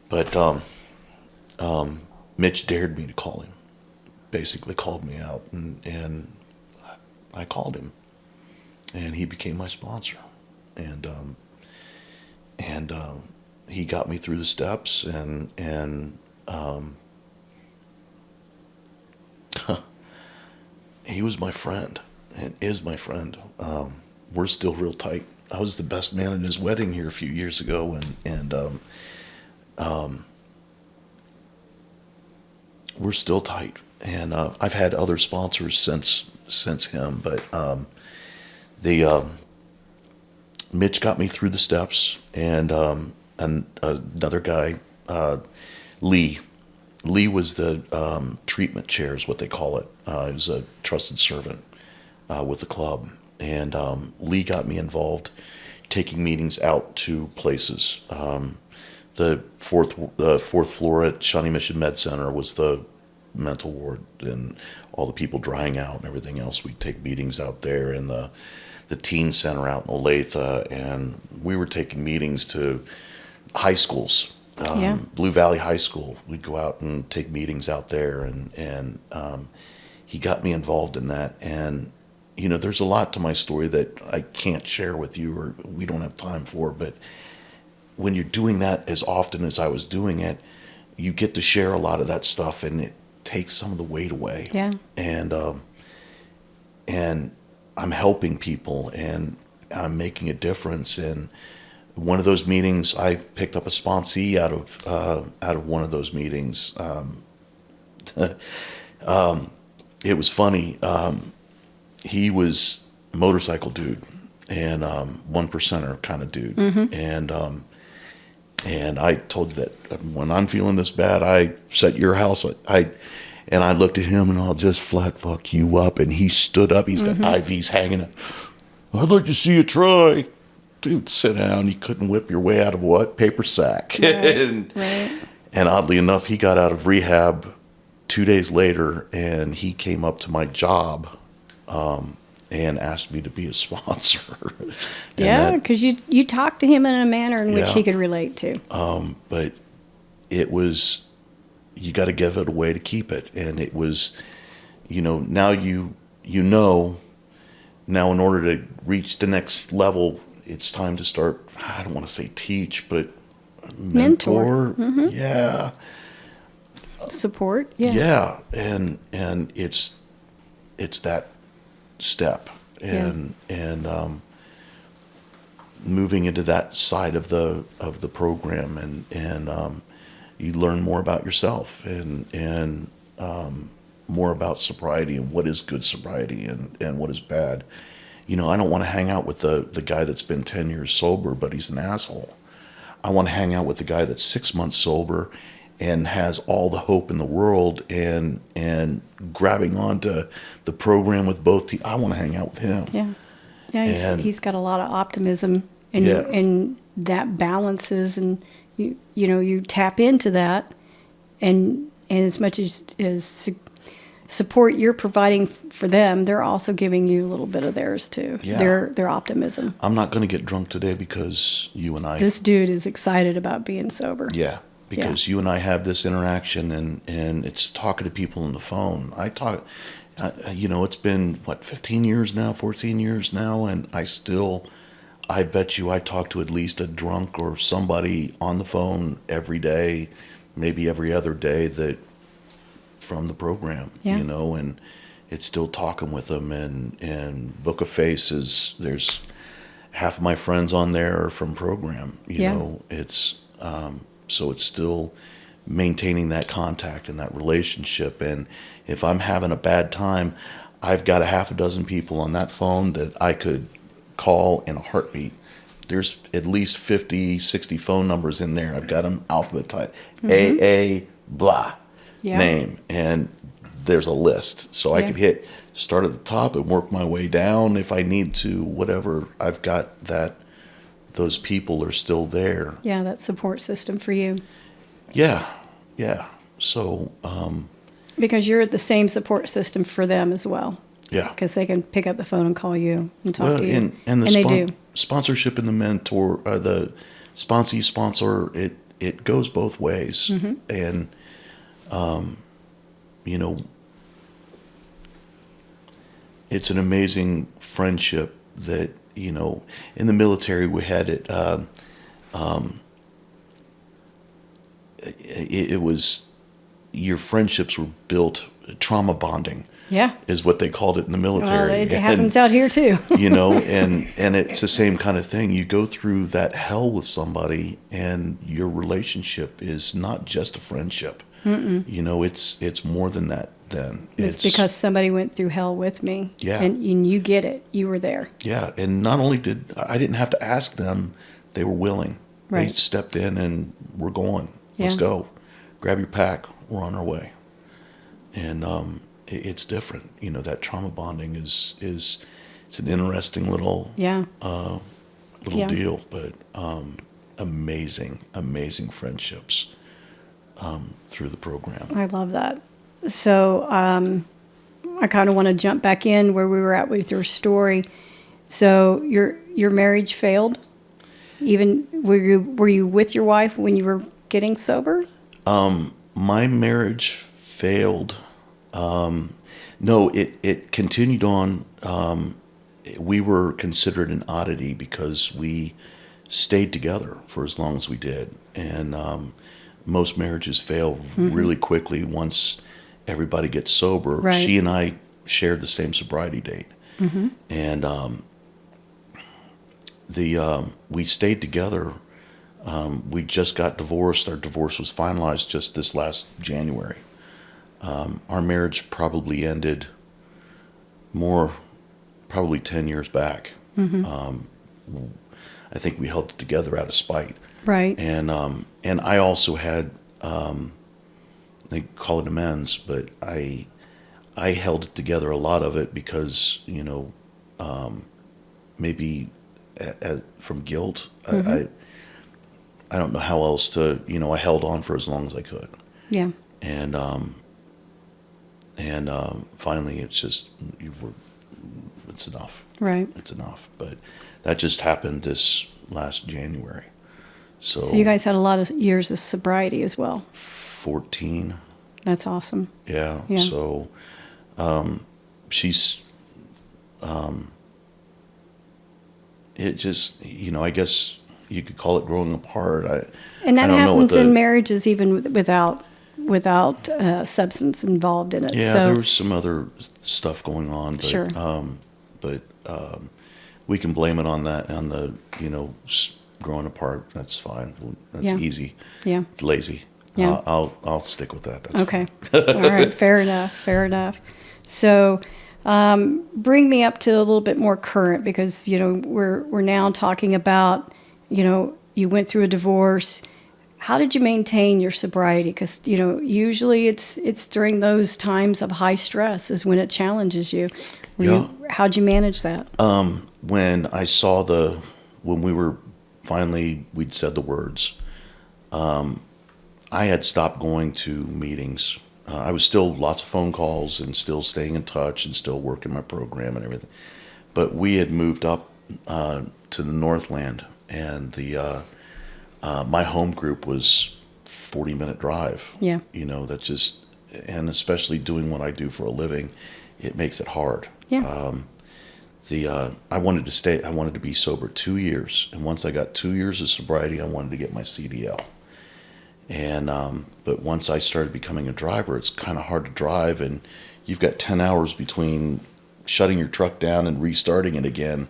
Speaker 2: But Mitch dared me to call him, basically called me out, and I called him, and he became my sponsor, and he got me through the steps, and he was my friend and is my friend. We're still real tight. I was the best man at his wedding here a few years ago, and we're still tight. And I've had other sponsors since him, but Mitch got me through the steps, and another guy, Lee. Lee was the treatment chair, is what they call it. He was a trusted servant with the club, and Lee got me involved, taking meetings out to places. The fourth floor at Shawnee Mission Med Center was the mental ward, and all the people drying out and everything else. We'd take meetings out there, and the teen center out in Olathe, and we were taking meetings to high schools. Blue Valley High School. We'd go out and take meetings out there, and he got me involved in that. And there's a lot to my story that I can't share with you, or we don't have time for. But when you're doing that as often as I was doing it, you get to share a lot of that stuff, and it takes some of the weight away.
Speaker 1: Yeah.
Speaker 2: And I'm helping people, and I'm making a difference. And one of those meetings, I picked up a sponsee out of one of those meetings. It was funny. He was a motorcycle dude, and 1%er kind of dude. Mm-hmm. And I told you that when I'm feeling this bad, I set your house. And I looked at him, and I'll just flat fuck you up. And he stood up. He's got IVs hanging up. I'd like to see you try. Dude, sit down. You couldn't whip your way out of what? Paper sack.
Speaker 1: Right.
Speaker 2: And oddly enough, he got out of rehab 2 days later, and he came up to my job and asked me to be a sponsor.
Speaker 1: Yeah, because you talked to him in a manner in which he could relate to.
Speaker 2: But it was, you got to give it away to keep it. And it was, now now in order to reach the next level, it's time to start, I don't want to say teach, but mentor.
Speaker 1: Mm-hmm.
Speaker 2: Yeah.
Speaker 1: Support. Yeah.
Speaker 2: Yeah. And it's that step, and moving into that side of the program, and you learn more about yourself, and more about sobriety, and what is good sobriety, and what is bad. I don't want to hang out with the guy that's been 10 years sober, but he's an asshole. I want to hang out with the guy that's 6 months sober and has all the hope in the world, and grabbing onto the program with both teams. I want to hang out with him.
Speaker 1: Yeah. He's got a lot of optimism, and that balances, and you tap into that, and as much as support you're providing for them, they're also giving you a little bit of theirs too.
Speaker 2: Yeah.
Speaker 1: Their optimism.
Speaker 2: I'm not going to get drunk today because you and I.
Speaker 1: This dude is excited about being sober.
Speaker 2: Yeah, because you and I have this interaction, and it's talking to people on the phone. It's been 15 years now, 14 years now, and I bet you I talk to at least a drunk or somebody on the phone every day, maybe every other day from the program, and it's still talking with them, and Book of Faces, there's half of my friends on there are from program, it's, so it's still maintaining that contact and that relationship. And if I'm having a bad time, I've got a half a dozen people on that phone that I could call in a heartbeat. There's at least 50, 60 phone numbers in there. I've got them alphabetized. AA, blah. Name, and there's a list, so I could start at the top and work my way down if I need to, whatever. I've got that, those people are still there.
Speaker 1: Yeah, that support system for you.
Speaker 2: Yeah. So
Speaker 1: because you're the same support system for them as well.
Speaker 2: Yeah,
Speaker 1: because they can pick up the phone and call you and talk to you,
Speaker 2: and
Speaker 1: they do.
Speaker 2: Sponsorship and the mentor, the sponsor, it goes both ways, and you know, it's an amazing friendship that, you know, in the military we had it. It was, your friendships were built, trauma bonding
Speaker 1: Yeah.
Speaker 2: is what they called it in the
Speaker 1: Well,
Speaker 2: military.
Speaker 1: it happens out here too.
Speaker 2: You know, and it's the same kind of thing. You go through that hell with somebody, and your relationship is not just a friendship. You know, it's more than that. Then
Speaker 1: It's because somebody went through hell with me.
Speaker 2: Yeah.
Speaker 1: And you get it. You were there.
Speaker 2: yeah, and not only did I didn't have to ask them, they were willing. They
Speaker 1: Right.
Speaker 2: stepped in and we're going. Let's
Speaker 1: Yeah.
Speaker 2: go. Grab your pack. We're on our way. And it's different. You know, that trauma bonding is it's an interesting little
Speaker 1: Yeah.
Speaker 2: little
Speaker 1: Yeah.
Speaker 2: deal, but amazing friendships through the program.
Speaker 1: I love that. So I kind of want to jump back in where we were at with your story. So your marriage failed. Even were you with your wife when you were getting sober?
Speaker 2: My marriage failed. No, it continued on. We were considered an oddity because we stayed together for as long as we did, and most marriages fail really quickly once everybody gets sober.
Speaker 1: Right.
Speaker 2: She and I shared the same sobriety date, and we stayed together. We just got divorced. Our divorce was finalized just this last January. Our marriage probably ended probably 10 years back. I think we held it together out of spite.
Speaker 1: Right.
Speaker 2: And I also had, they call it amends, but I held it together, a lot of it, because, you know, maybe from guilt. I don't know how else to, you know, I held on for as long as I could.
Speaker 1: Yeah.
Speaker 2: And finally it's just, it's enough.
Speaker 1: Right.
Speaker 2: It's enough. But that just happened this last January. So
Speaker 1: So you guys had a lot of years of sobriety as well.
Speaker 2: 14.
Speaker 1: That's awesome.
Speaker 2: Yeah.
Speaker 1: Yeah.
Speaker 2: So she's, it just, you know, I guess you could call it growing apart.
Speaker 1: And that
Speaker 2: I don't know what
Speaker 1: happens in
Speaker 2: the-
Speaker 1: marriages even without substance involved in it.
Speaker 2: Yeah,
Speaker 1: So
Speaker 2: there was some other stuff going on, but
Speaker 1: Sure.
Speaker 2: But we can blame it on that, on the, you know, growing apart. That's fine. That's
Speaker 1: Yeah.
Speaker 2: easy.
Speaker 1: yeah.
Speaker 2: Lazy.
Speaker 1: Yeah.
Speaker 2: I'll stick with that. That's
Speaker 1: Okay.
Speaker 2: fine.
Speaker 1: All right. Fair enough. Fair enough. So, bring me up to a little bit more current, because you know we're now talking about, you know, you went through a divorce. How did you maintain your sobriety? Because you know usually it's during those times of high stress is when it challenges you. How'd you manage that?
Speaker 2: When I saw when we were finally, we'd said the words, I had stopped going to meetings. I was still lots of phone calls and still staying in touch and still working my program and everything. But we had moved up to the Northland, and my home group was 40-minute drive.
Speaker 1: Yeah.
Speaker 2: You know, that's just, and especially doing what I do for a living, it makes it hard.
Speaker 1: Yeah.
Speaker 2: I wanted to be sober 2 years. And once I got 2 years of sobriety, I wanted to get my CDL. And, but once I started becoming a driver, it's kind of hard to drive, and you've got 10 hours between shutting your truck down and restarting it again.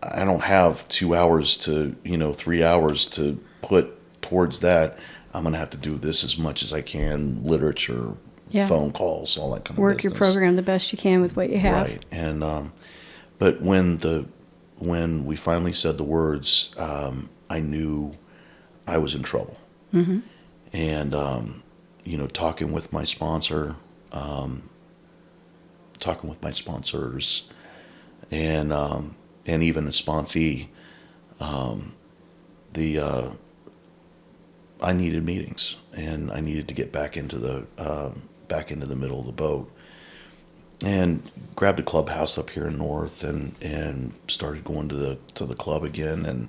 Speaker 2: I don't have 2 hours to, 3 hours to put towards that. I'm going to have to do this as much as I can, literature,
Speaker 1: Yeah.
Speaker 2: phone calls, all that kind of
Speaker 1: Work your
Speaker 2: business.
Speaker 1: program the best you can with what you have.
Speaker 2: Right. And but when we finally said the words, I knew I was in trouble.
Speaker 1: Mm-hmm.
Speaker 2: And talking with my sponsor, talking with my sponsors, and even a sponsee, I needed meetings, and I needed to get back into the middle of the boat, and grabbed a clubhouse up here in North, and started going to the club again. And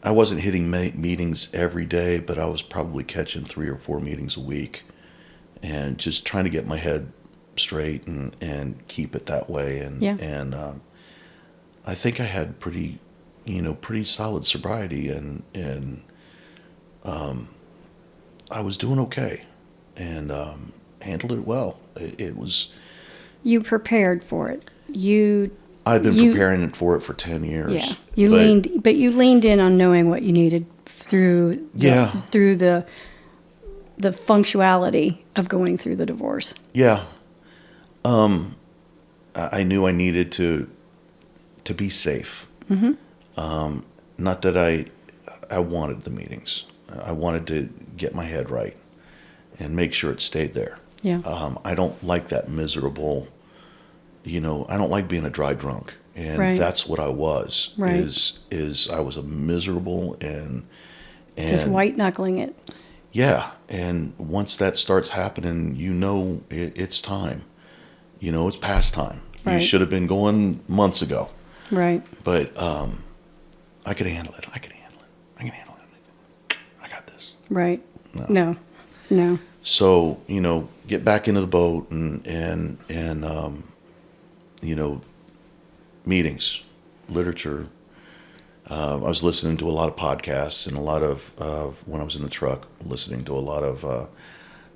Speaker 2: I wasn't hitting meetings every day, but I was probably catching 3 or 4 meetings a week, and just trying to get my head straight and keep it that way. And I think I had pretty solid sobriety, and I was doing okay, and handled it well. It was.
Speaker 1: You prepared for it.
Speaker 2: I've been preparing for it for 10 years.
Speaker 1: Yeah. You leaned in on knowing what you needed through the functionality of going through the divorce.
Speaker 2: Yeah. I knew I needed to be safe.
Speaker 1: Mm-hmm.
Speaker 2: Not that I wanted the meetings. I wanted to get my head right and make sure it stayed there.
Speaker 1: Yeah.
Speaker 2: I don't like that miserable, I don't like being a dry drunk. And
Speaker 1: Right.
Speaker 2: that's what I was.
Speaker 1: Right.
Speaker 2: Is I was a miserable and
Speaker 1: Just white knuckling it.
Speaker 2: yeah. And once that starts happening, it's time. It's past time.
Speaker 1: Right.
Speaker 2: You should have been going months ago.
Speaker 1: Right.
Speaker 2: But I could handle it. I can handle it. I got this.
Speaker 1: Right. No.
Speaker 2: So, get back into the boat and meetings, literature. I was listening to a lot of podcasts and a lot of when I was in the truck, listening to a lot of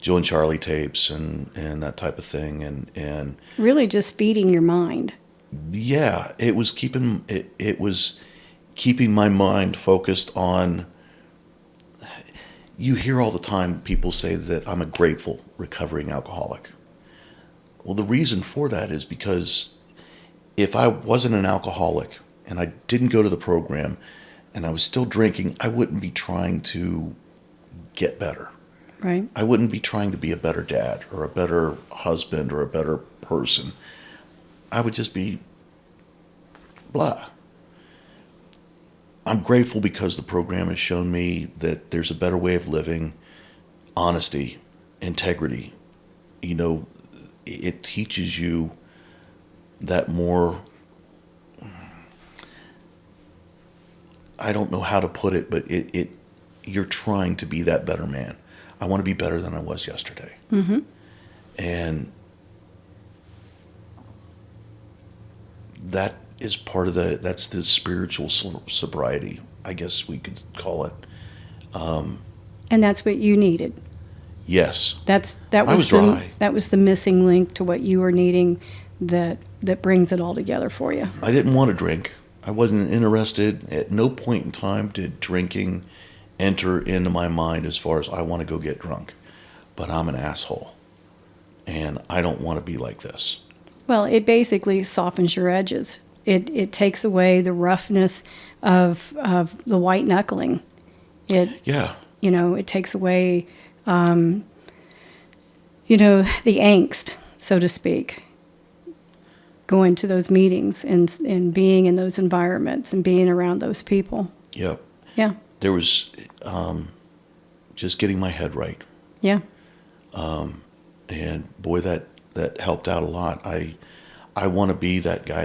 Speaker 2: Joe and Charlie tapes and that type of thing. And
Speaker 1: Really just feeding your mind.
Speaker 2: yeah, it was keeping my mind focused on. You hear all the time people say that I'm a grateful recovering alcoholic. Well, the reason for that is because if I wasn't an alcoholic and I didn't go to the program and I was still drinking, I wouldn't be trying to get better.
Speaker 1: Right.
Speaker 2: I wouldn't be trying to be a better dad or a better husband or a better person. I would just be blah. I'm grateful because the program has shown me that there's a better way of living, honesty, integrity. It teaches you that more. I don't know how to put it, but you're trying to be that better man. I want to be better than I was yesterday.
Speaker 1: Mm-hmm.
Speaker 2: And that is part of that's the spiritual sobriety, I guess we could call it.
Speaker 1: And that's what you needed.
Speaker 2: Yes.
Speaker 1: I was
Speaker 2: dry.
Speaker 1: That was the missing link to what you were needing that brings it all together for you.
Speaker 2: I didn't want to drink. I wasn't interested. At no point in time did drinking enter into my mind as far as I want to go get drunk. But I'm an asshole. And I don't want to be like this.
Speaker 1: Well, it basically softens your edges. It takes away the roughness of the white knuckling.
Speaker 2: Yeah.
Speaker 1: It takes away, the angst, so to speak. Going to those meetings and being in those environments and being around those people.
Speaker 2: Yep.
Speaker 1: Yeah.
Speaker 2: There was just getting my head right.
Speaker 1: Yeah.
Speaker 2: And boy, that helped out a lot. I want to be that guy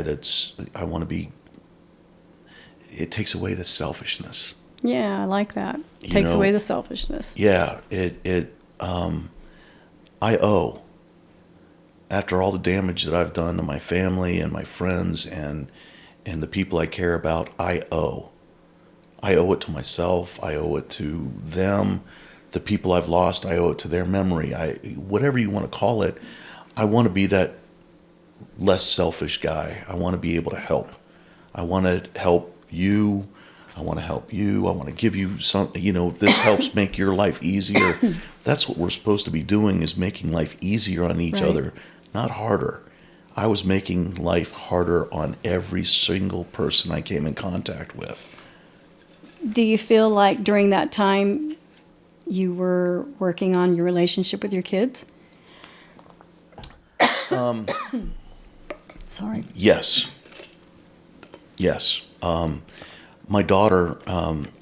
Speaker 2: it takes away the selfishness.
Speaker 1: Yeah, I like that. Takes away the selfishness.
Speaker 2: Yeah, I owe. After all the damage that I've done to my family and my friends and the people I care about, I owe. I owe it to myself. I owe it to them. The people I've lost, I owe it to their memory. Whatever you want to call it, I want to be that less selfish guy. I want to be able to help. I want to help you. I want to help you. I want to give you something. This helps make your life easier. That's what we're supposed to be doing, is making life easier on each other, not harder. I was making life harder on every single person I came in contact with.
Speaker 1: Do you feel like during that time you were working on your relationship with your kids? Sorry.
Speaker 2: Yes. My daughter,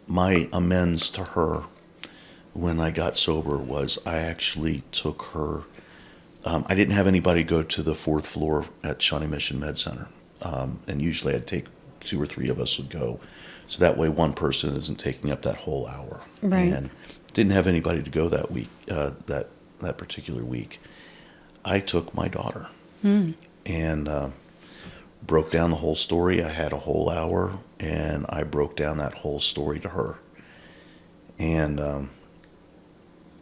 Speaker 2: my amends to her when I got sober was I actually took her. I didn't have anybody go to the 4th floor at Shawnee Mission Med Center. And usually I'd take 2 or 3 of us would go. So that way one person isn't taking up that whole hour.
Speaker 1: Right.
Speaker 2: And didn't have anybody to go that week, that that particular week, I took my daughter and broke down the whole story. I had a whole hour, and I broke down that whole story to her. And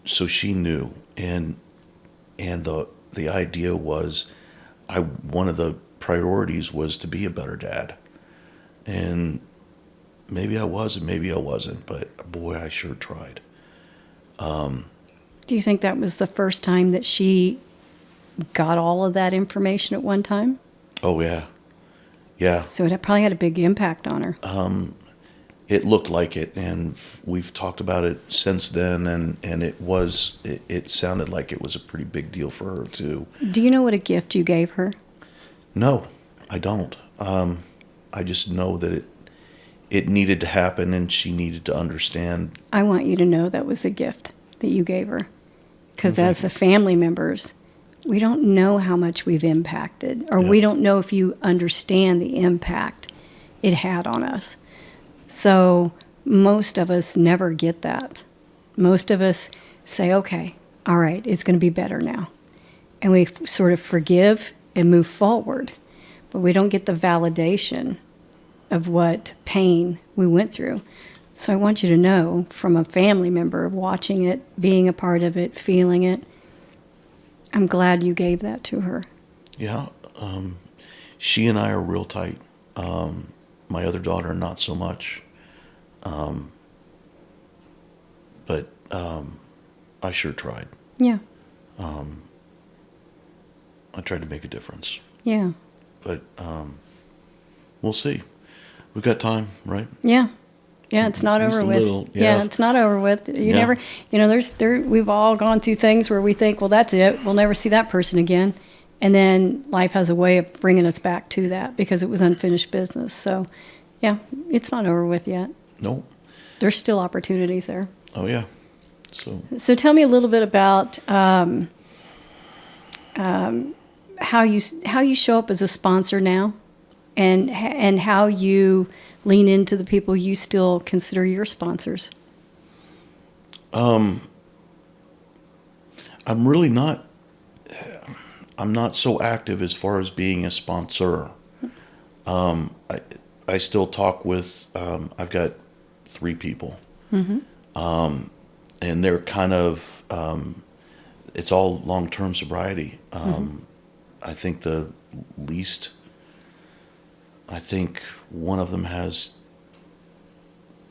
Speaker 2: so she knew, and the idea was, one of the priorities was to be a better dad. And maybe I was and maybe I wasn't, but boy, I sure tried.
Speaker 1: Do you think that was the first time that she got all of that information at one time?
Speaker 2: Oh yeah. Yeah.
Speaker 1: So it probably had a big impact on her.
Speaker 2: It looked like it, and we've talked about it since then, and it sounded like it was a pretty big deal for her too.
Speaker 1: Do you know what a gift you gave her?
Speaker 2: No, I don't. I just know that it needed to happen, and she needed to understand.
Speaker 1: I want you to know that was a gift that you gave her. Because
Speaker 2: Thank
Speaker 1: as the family members, we don't know how much we've impacted, or
Speaker 2: Yeah.
Speaker 1: we don't know if you understand the impact it had on us. So most of us never get that. Most of us say, okay, all right, it's going to be better now. And we sort of forgive and move forward. But we don't get the validation of what pain we went through. So I want you to know, from a family member, watching it, being a part of it, feeling it, I'm glad you gave that to her.
Speaker 2: Yeah, she and I are real tight. My other daughter, not so much. But I sure tried.
Speaker 1: Yeah,
Speaker 2: I tried to make a difference.
Speaker 1: yeah,
Speaker 2: But we'll see. We've got time, right?
Speaker 1: yeah. Yeah, it's not
Speaker 2: Just
Speaker 1: over
Speaker 2: a
Speaker 1: with.
Speaker 2: little,
Speaker 1: Yeah,
Speaker 2: yeah.
Speaker 1: it's not over with. You
Speaker 2: Yeah.
Speaker 1: never, we've all gone through things where we think, well, that's it. We'll never see that person again. And then life has a way of bringing us back to that because it was unfinished business. So, yeah, it's not over with yet.
Speaker 2: No.
Speaker 1: There's still opportunities there.
Speaker 2: Oh, yeah. So,
Speaker 1: So tell me a little bit about how you show up as a sponsor now, and how you lean into the people you still consider your sponsors.
Speaker 2: I'm not so active as far as being a sponsor. I still talk with, I've got 3 people. And they're kind of, it's all long-term sobriety. I think I think one of them has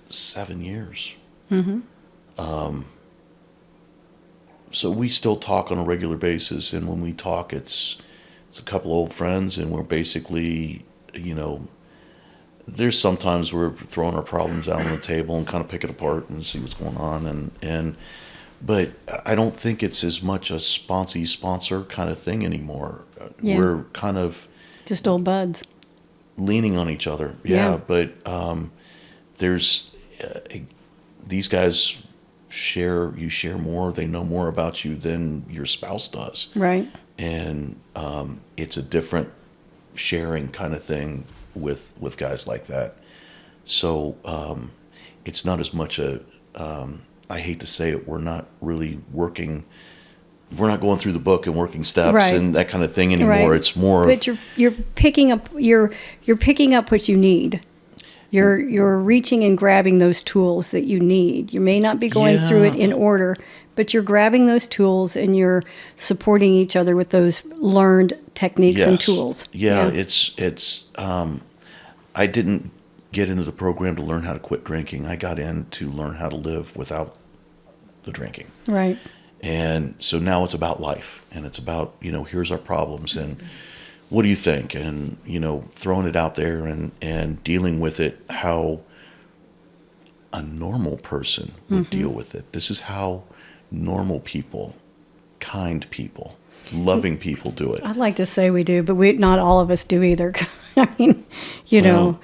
Speaker 2: 7 years. So we still talk on a regular basis, and when we talk, it's a couple old friends, and we're basically, there's sometimes we're throwing our problems out on the table and kind of pick it apart and see what's going on, but I don't think it's as much a sponsor kind of thing anymore.
Speaker 1: Yeah.
Speaker 2: We're kind of
Speaker 1: Just old buds.
Speaker 2: leaning on each other.
Speaker 1: Yeah.
Speaker 2: But there's these guys you share more, they know more about you than your spouse does.
Speaker 1: Right.
Speaker 2: And it's a different sharing kind of thing with guys like that. So it's not as much I hate to say it, we're not really working, we're not going through the book and working steps
Speaker 1: Right.
Speaker 2: and that kind of thing anymore.
Speaker 1: Right.
Speaker 2: It's more
Speaker 1: But you're picking up you're picking up what you need. You're reaching and grabbing those tools that you need. You may not be going through it in order, but you're grabbing those tools and you're supporting each other with those learned techniques and
Speaker 2: Yes.
Speaker 1: tools.
Speaker 2: Yeah, it's I didn't get into the program to learn how to quit drinking. I got in to learn how to live without the drinking.
Speaker 1: Right.
Speaker 2: And so now it's about life, and it's about, here's our problems, and what do you think? And, throwing it out there and dealing with it how a normal person would deal with it. This is how normal people, kind people, loving people do it.
Speaker 1: I'd like to say we do, but not all of us do either. I mean, you're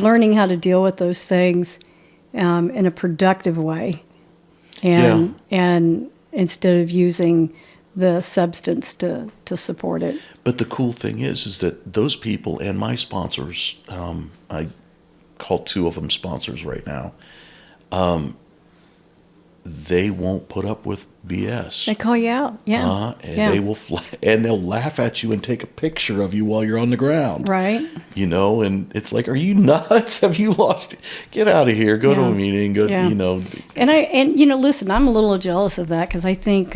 Speaker 1: learning how to deal with those things in a productive way, and instead of using the substance to support it.
Speaker 2: But the cool thing is that those people and my sponsors, I call 2 of them sponsors right now. they won't put up with BS.
Speaker 1: They call you out. Yeah.
Speaker 2: And
Speaker 1: Yeah.
Speaker 2: they will and they'll laugh at you and take a picture of you while you're on the ground.
Speaker 1: Right.
Speaker 2: You know, and it's like, are you nuts? Have you lost it? Get out of here. Go to
Speaker 1: Yeah.
Speaker 2: a meeting. Go,
Speaker 1: Yeah.
Speaker 2: you know.
Speaker 1: And you know, listen, I'm a little jealous of that because I think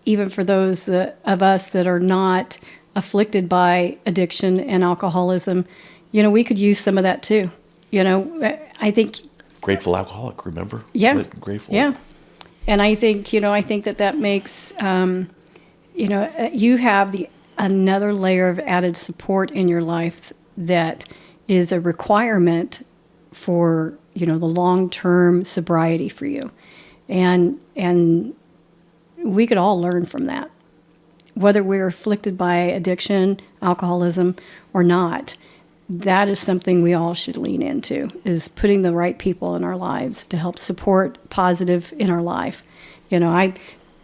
Speaker 1: even for those of us that are not afflicted by addiction and alcoholism, you know, we could use some of that too. You know, I think.
Speaker 2: Grateful alcoholic, remember?
Speaker 1: Yeah.
Speaker 2: Grateful.
Speaker 1: Yeah. And I think, you know, that makes, you know, you have another layer of added support in your life that is a requirement for, you know, the long-term sobriety for you. And we could all learn from that, whether we're afflicted by addiction, alcoholism, or not. That is something we all should lean into, is putting the right people in our lives to help support positive in our life. You know,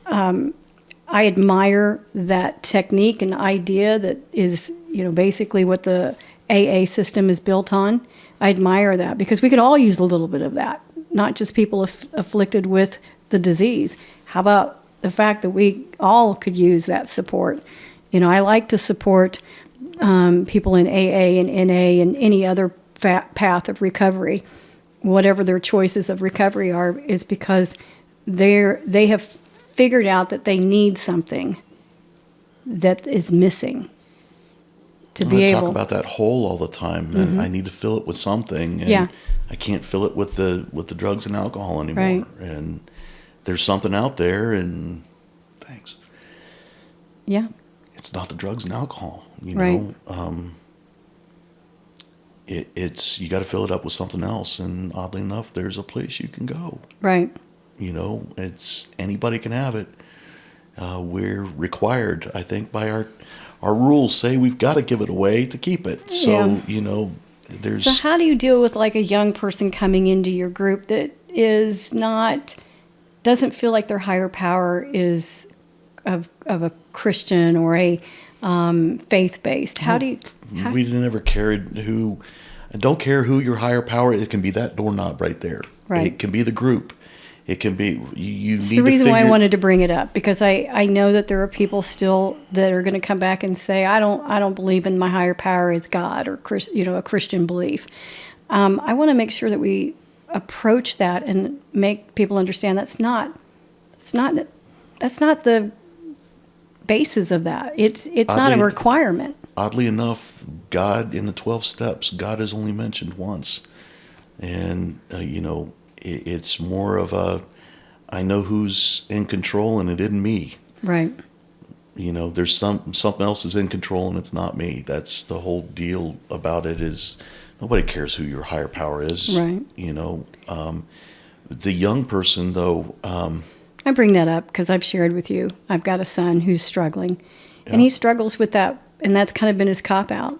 Speaker 1: I admire that technique and idea that is, you know, basically what the AA system is built on. I admire that because we could all use a little bit of that, not just people afflicted with the disease. How about the fact that we all could use that support? You know, I like to support people in AA and NA and any other path of recovery, whatever their choices of recovery are, is because they have figured out that they need something that is missing to be
Speaker 2: I
Speaker 1: able.
Speaker 2: talk about that hole all the time, and I need to fill it with something, and
Speaker 1: Yeah.
Speaker 2: I can't fill it with the drugs and alcohol anymore.
Speaker 1: Right.
Speaker 2: And there's something out there, and thanks.
Speaker 1: Yeah,
Speaker 2: It's not the drugs and alcohol, you
Speaker 1: Right.
Speaker 2: know. It's you got to fill it up with something else, and oddly enough, there's a place you can go.
Speaker 1: right.
Speaker 2: You know, it's anybody can have it. We're required, I think, by our rules say we've got to give it away to keep it. So
Speaker 1: Yeah.
Speaker 2: you know, there's
Speaker 1: So how do you deal with like a young person coming into your group that doesn't feel like their higher power is of a Christian or a faith-based? How do you?
Speaker 2: we never cared who. I don't care who your higher power. It can be that doorknob right there.
Speaker 1: Right.
Speaker 2: It can be the group. It can be you.
Speaker 1: It's
Speaker 2: need
Speaker 1: the
Speaker 2: to
Speaker 1: reason why I
Speaker 2: figure-
Speaker 1: wanted to bring it up because I know that there are people still that are going to come back and say I don't believe in my higher power as God or a Christian belief. I want to make sure that we approach that and make people understand that's not the basis of that. It's not a
Speaker 2: Oddly-
Speaker 1: requirement.
Speaker 2: Oddly enough, God in the 12 steps, God is only mentioned once, and you know, it's more of a I know who's in control, and it isn't me.
Speaker 1: Right.
Speaker 2: You know, there's something else is in control, and it's not me. That's the whole deal about it. Is nobody cares who your higher power is.
Speaker 1: Right.
Speaker 2: You know, the young person though.
Speaker 1: I bring that up because I've shared with you. I've got a son who's struggling, and
Speaker 2: Yeah.
Speaker 1: he struggles with that, and that's kind of been his cop out.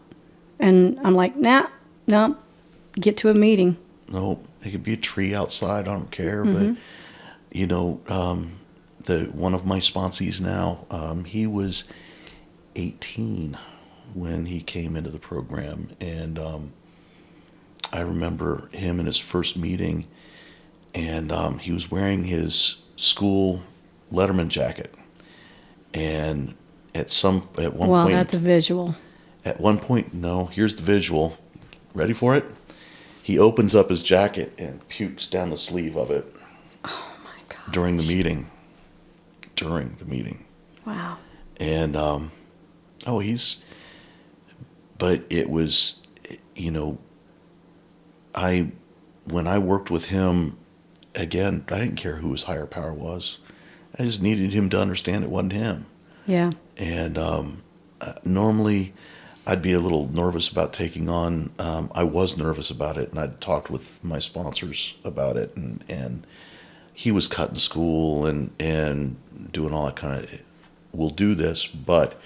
Speaker 1: And I'm like, no, get to a meeting.
Speaker 2: No, it could be a tree outside. I don't care.
Speaker 1: Mm-hmm.
Speaker 2: But you know, the one of my sponsees now, he was 18 when he came into the program, and I remember him in his first meeting, and he was wearing his school Letterman jacket, and at one
Speaker 1: Well,
Speaker 2: point,
Speaker 1: that's a visual.
Speaker 2: at one point, no, here's the visual. Ready for it? He opens up his jacket and pukes down the sleeve of it.
Speaker 1: Oh my God.
Speaker 2: During the meeting.
Speaker 1: Wow.
Speaker 2: And, but it was, you know, when I worked with him, again, I didn't care who his higher power was. I just needed him to understand it wasn't him.
Speaker 1: Yeah.
Speaker 2: And normally I'd be a little nervous about taking on, I was nervous about it, and I'd talked with my sponsors about it, and he was cutting school and doing all that kind of, we'll do this, but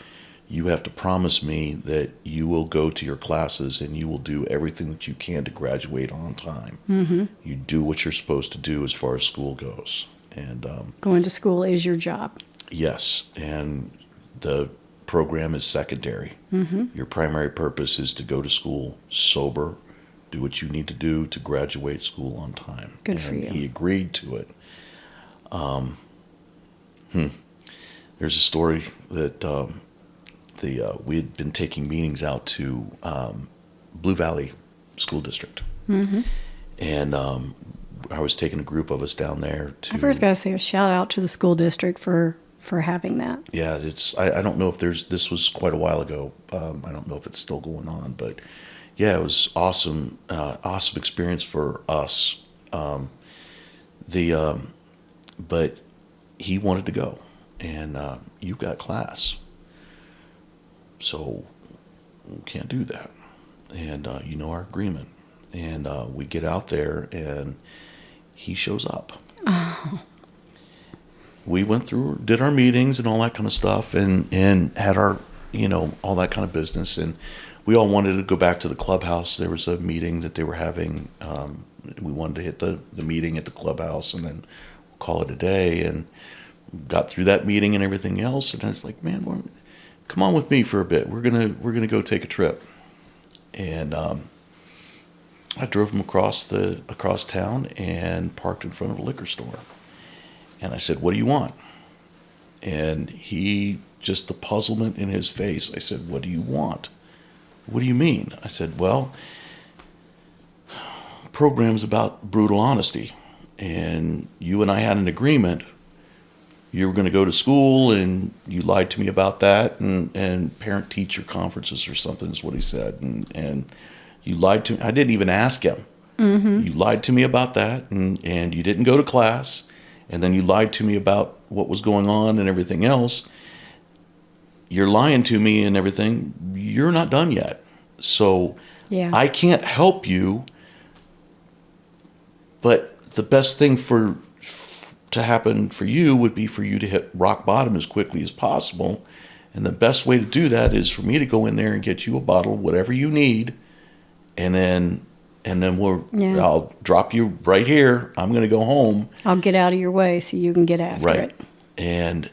Speaker 2: you have to promise me that you will go to your classes and you will do everything that you can to graduate on time.
Speaker 1: Mm-hmm.
Speaker 2: You do what you're supposed to do as far as school goes. And
Speaker 1: Going to school is your job.
Speaker 2: yes, and the program is secondary.
Speaker 1: Mm-hmm.
Speaker 2: Your primary purpose is to go to school sober, Do what you need to do to graduate school on time.
Speaker 1: Good for you.
Speaker 2: He agreed to it. There's a story that we had been taking meetings out to Blue Valley School District.
Speaker 1: Mm-hmm.
Speaker 2: And I was taking a group of us down there to...
Speaker 1: I first got to say a shout out to the school district for having that.
Speaker 2: Yeah, I don't know if this was quite a while ago. I don't know if it's still going on, but yeah, it was awesome. Awesome experience for us. But he wanted to go, and you got class, so we can't do that. And our agreement. And we get out there, and he shows up.
Speaker 1: Oh.
Speaker 2: We went through, did our meetings and all that kind of stuff, and had our, all that kind of business. And we all wanted to go back to the clubhouse. There was a meeting that they were having. We wanted to hit the meeting at the clubhouse and then call it a day. And got through that meeting and everything else. And I was like, man, come on with me for a bit. We're gonna go take a trip. And I drove him across town and parked in front of a liquor store. And I said, what do you want? And he, just the puzzlement in his face, I said, what do you want? What do you mean? I said, well, program's about brutal honesty. And you and I had an agreement. You were going to go to school, and you lied to me about that, and parent-teacher conferences or something is what he said. And you lied to me. I didn't even ask him.
Speaker 1: Mm-hmm.
Speaker 2: You lied to me about that, and you didn't go to class. And then you lied to me about what was going on and everything else. You're lying to me and everything. You're not done yet. So
Speaker 1: yeah.
Speaker 2: I can't help you. But the best thing to happen for you would be for you to hit rock bottom as quickly as possible. And the best way to do that is for me to go in there and get you a bottle of whatever you need. And then I'll drop you right here. I'm going to go home.
Speaker 1: I'll get out of your way so you can get after it.
Speaker 2: And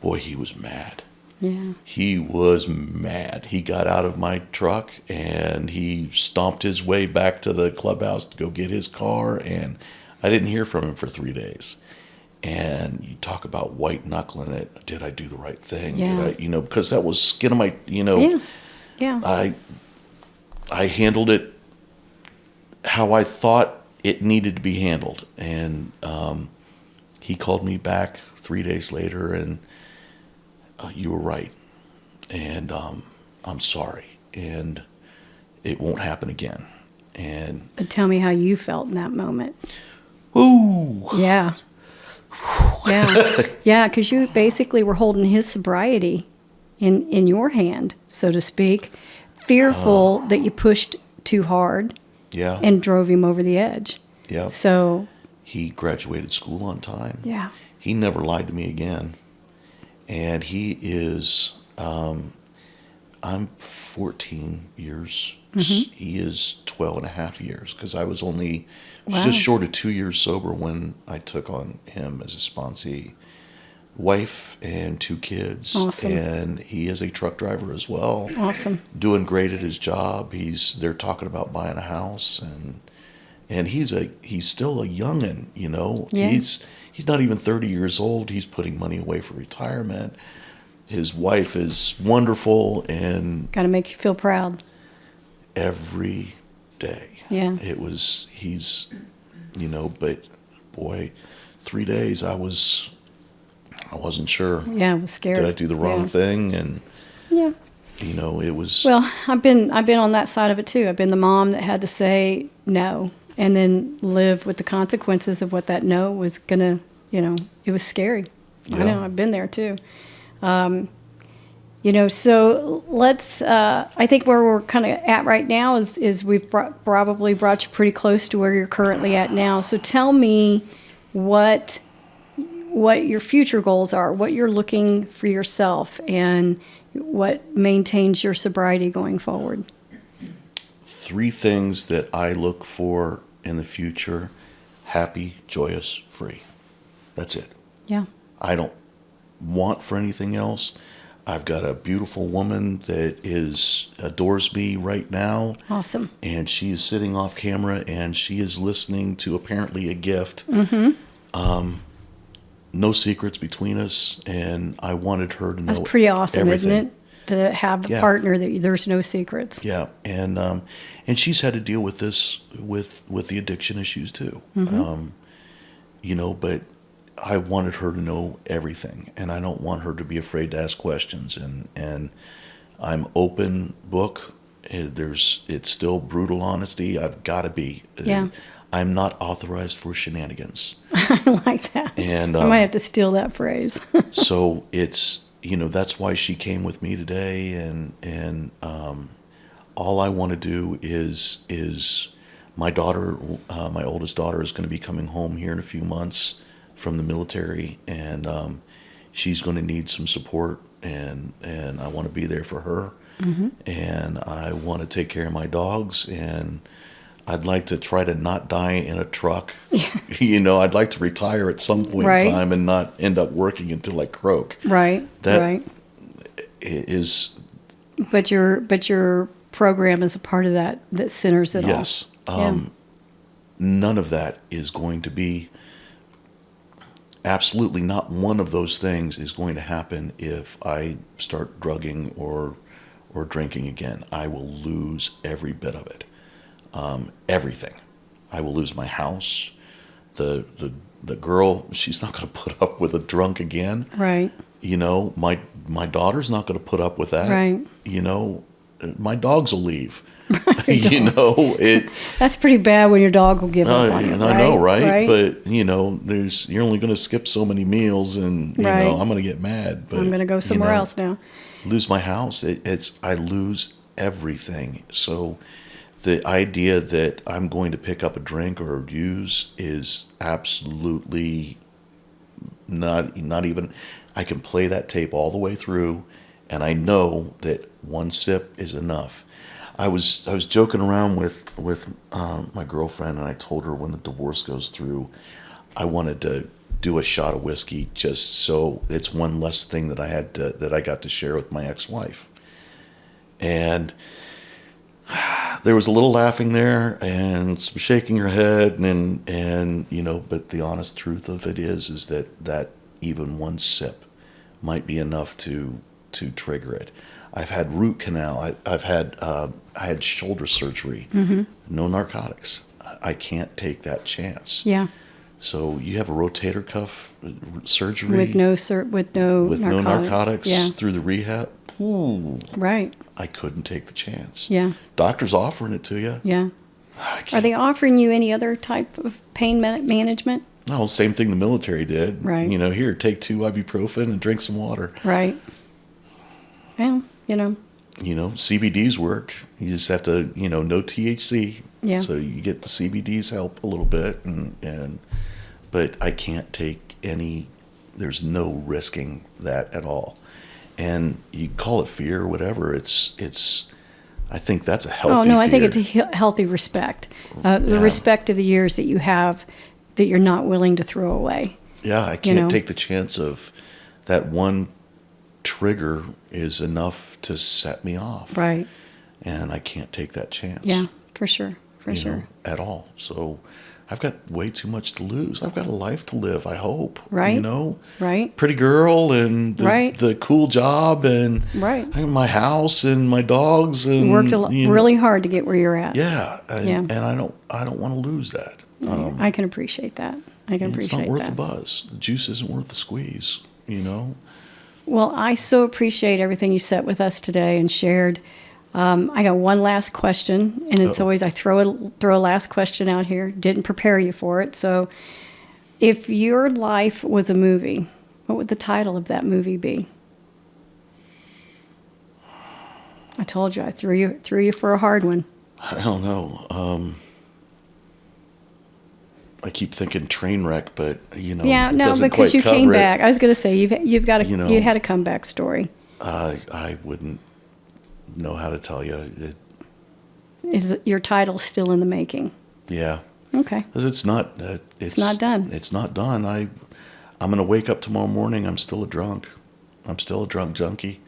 Speaker 2: boy, he was mad.
Speaker 1: Yeah.
Speaker 2: He was mad. He got out of my truck and he stomped his way back to the clubhouse to go get his car. And I didn't hear from him for 3 days. And you talk about white knuckling it. Did I do the right thing?
Speaker 1: Yeah.
Speaker 2: Did I, because that was skin of my,
Speaker 1: Yeah.
Speaker 2: I handled it how I thought it needed to be handled. And he called me back 3 days later, and you were right. And I'm sorry. And it won't happen again.
Speaker 1: But tell me how you felt in that moment.
Speaker 2: Ooh.
Speaker 1: Yeah. Yeah. Yeah, because you basically were holding his sobriety in your hand, so to speak, fearful that you pushed too hard.
Speaker 2: Yeah.
Speaker 1: And drove him over the edge.
Speaker 2: Yeah.
Speaker 1: So
Speaker 2: he graduated school on time.
Speaker 1: Yeah.
Speaker 2: He never lied to me again. And he is, I'm 14 years.
Speaker 1: Mm-hmm.
Speaker 2: He is 12 and a half years, because I was only
Speaker 1: Wow.
Speaker 2: just short of 2 years sober when I took on him as a sponsee. Wife and 2 kids.
Speaker 1: Awesome.
Speaker 2: And he is a truck driver as well.
Speaker 1: Awesome.
Speaker 2: Doing great at his job. They're talking about buying a house, and he's still a youngin',
Speaker 1: Yeah.
Speaker 2: He's not even 30 years old. He's putting money away for retirement. His wife is wonderful, and
Speaker 1: Got to make you feel proud.
Speaker 2: every day.
Speaker 1: Yeah.
Speaker 2: But boy, 3 days I wasn't sure.
Speaker 1: Yeah, I was scared.
Speaker 2: Did I do the wrong thing? And
Speaker 1: Yeah.
Speaker 2: it was.
Speaker 1: Well, I've been on that side of it too. I've been the mom that had to say no and then live with the consequences of what that no was gonna. It was scary.
Speaker 2: Yeah.
Speaker 1: I know. I've been there too. So let's. I think where we're kind of at right now is we've probably brought you pretty close to where you're currently at now. So tell me what your future goals are, what you're looking for yourself, and what maintains your sobriety going forward.
Speaker 2: 3 things that I look for in the future: happy, joyous, free. That's it.
Speaker 1: Yeah.
Speaker 2: I don't want for anything else. I've got a beautiful woman that adores me right now,
Speaker 1: Awesome.
Speaker 2: and she is sitting off camera, and she is listening to apparently a gift. No secrets between us, and I wanted her to know
Speaker 1: That's pretty awesome,
Speaker 2: everything.
Speaker 1: isn't it? To have a
Speaker 2: Yeah.
Speaker 1: partner that there's no secrets.
Speaker 2: Yeah, and she's had to deal with this with the addiction issues too. But I wanted her to know everything, and I don't want her to be afraid to ask questions. And I'm open book. It's still brutal honesty. I've got to be.
Speaker 1: Yeah.
Speaker 2: I'm not authorized for shenanigans.
Speaker 1: I like that.
Speaker 2: And
Speaker 1: I might have to steal that phrase.
Speaker 2: so it's that's why she came with me today, and all I want to do is my daughter, my oldest daughter, is going to be coming home here in a few months from the military, and she's going to need some support, and I want to be there for her, and I want to take care of my dogs, and I'd like to try to not die in a truck. I'd like to retire at some point
Speaker 1: Right.
Speaker 2: in time and not end up working until I croak.
Speaker 1: Right.
Speaker 2: That
Speaker 1: right.
Speaker 2: is
Speaker 1: But your program is a part of that centers it all.
Speaker 2: yes. None of that is going to be. Absolutely not one of those things is going to happen if I start drugging or drinking again. I will lose every bit of it. Everything. I will lose my house. The girl, she's not going to put up with a drunk again.
Speaker 1: Right.
Speaker 2: My daughter's not going to put up with that.
Speaker 1: Right.
Speaker 2: My dogs will leave. It.
Speaker 1: That's pretty bad when your dog will give up on you.
Speaker 2: I know, right?
Speaker 1: Right?
Speaker 2: But you're only going to skip so many meals, and
Speaker 1: Right.
Speaker 2: I'm going to get mad. But
Speaker 1: I'm going to go somewhere else now.
Speaker 2: Lose my house. I lose everything. So the idea that I'm going to pick up a drink or use is absolutely not even. I can play that tape all the way through, and I know that one sip is enough. I was joking around with my girlfriend, and I told her when the divorce goes through, I wanted to do a shot of whiskey just so it's one less thing that I got to share with my ex-wife. And there was a little laughing there and some shaking her head, and but the honest truth of it is that even one sip might be enough to trigger it. I've had root canal. I had shoulder surgery. No narcotics. I can't take that chance.
Speaker 1: Yeah.
Speaker 2: So you have a rotator cuff surgery
Speaker 1: With no narcotics. Yeah.
Speaker 2: through the rehab. Ooh,
Speaker 1: Right.
Speaker 2: I couldn't take the chance.
Speaker 1: Yeah.
Speaker 2: Doctor's offering it to you.
Speaker 1: Yeah.
Speaker 2: I
Speaker 1: Are
Speaker 2: can't.
Speaker 1: they offering you any other type of pain management?
Speaker 2: No, same thing the military did.
Speaker 1: Right.
Speaker 2: Here, take 2 ibuprofen and drink some water.
Speaker 1: Right. Well,
Speaker 2: CBDs work. You just have to, no THC.
Speaker 1: Yeah.
Speaker 2: So you get the CBDs help a little bit, but I can't take any. There's no risking that at all, and you call it fear or whatever. It's. I think that's a healthy.
Speaker 1: Oh no, I think
Speaker 2: fear.
Speaker 1: it's a healthy respect. The
Speaker 2: Yeah.
Speaker 1: respect of the years that you have, that you're not willing to throw away.
Speaker 2: Yeah, I can't take the chance of that one trigger is enough to set me off.
Speaker 1: Right.
Speaker 2: And I can't take that chance.
Speaker 1: Yeah, for sure.
Speaker 2: At all. So I've got way too much to lose. I've got a life to live, I hope.
Speaker 1: Right. Right.
Speaker 2: Pretty girl and
Speaker 1: Right.
Speaker 2: the cool job and
Speaker 1: Right.
Speaker 2: my house and my dogs and
Speaker 1: You worked really hard to get where you're at.
Speaker 2: Yeah.
Speaker 1: Yeah.
Speaker 2: And I don't want to lose that.
Speaker 1: I can appreciate that. I can
Speaker 2: It's
Speaker 1: appreciate
Speaker 2: not worth
Speaker 1: that.
Speaker 2: the buzz. The juice isn't worth the squeeze,
Speaker 1: Well, I so appreciate everything you set with us today and shared. I got one last question, and it's always I throw a last question out here. Didn't prepare you for it. So, if your life was a movie, what would the title of that movie be? I told you I threw you for a hard one.
Speaker 2: I don't know. I keep thinking train wreck, but
Speaker 1: Yeah,
Speaker 2: it
Speaker 1: no,
Speaker 2: doesn't
Speaker 1: because
Speaker 2: quite
Speaker 1: you came
Speaker 2: cover it.
Speaker 1: back. I was going to say you've got
Speaker 2: You
Speaker 1: had a comeback story.
Speaker 2: I wouldn't know how to tell you.
Speaker 1: Is your title still in the making?
Speaker 2: Yeah,
Speaker 1: Okay.
Speaker 2: 'cause it's not. It's
Speaker 1: not done.
Speaker 2: It's not done. I'm gonna wake up tomorrow morning. I'm still a drunk. I'm still a drunk junkie.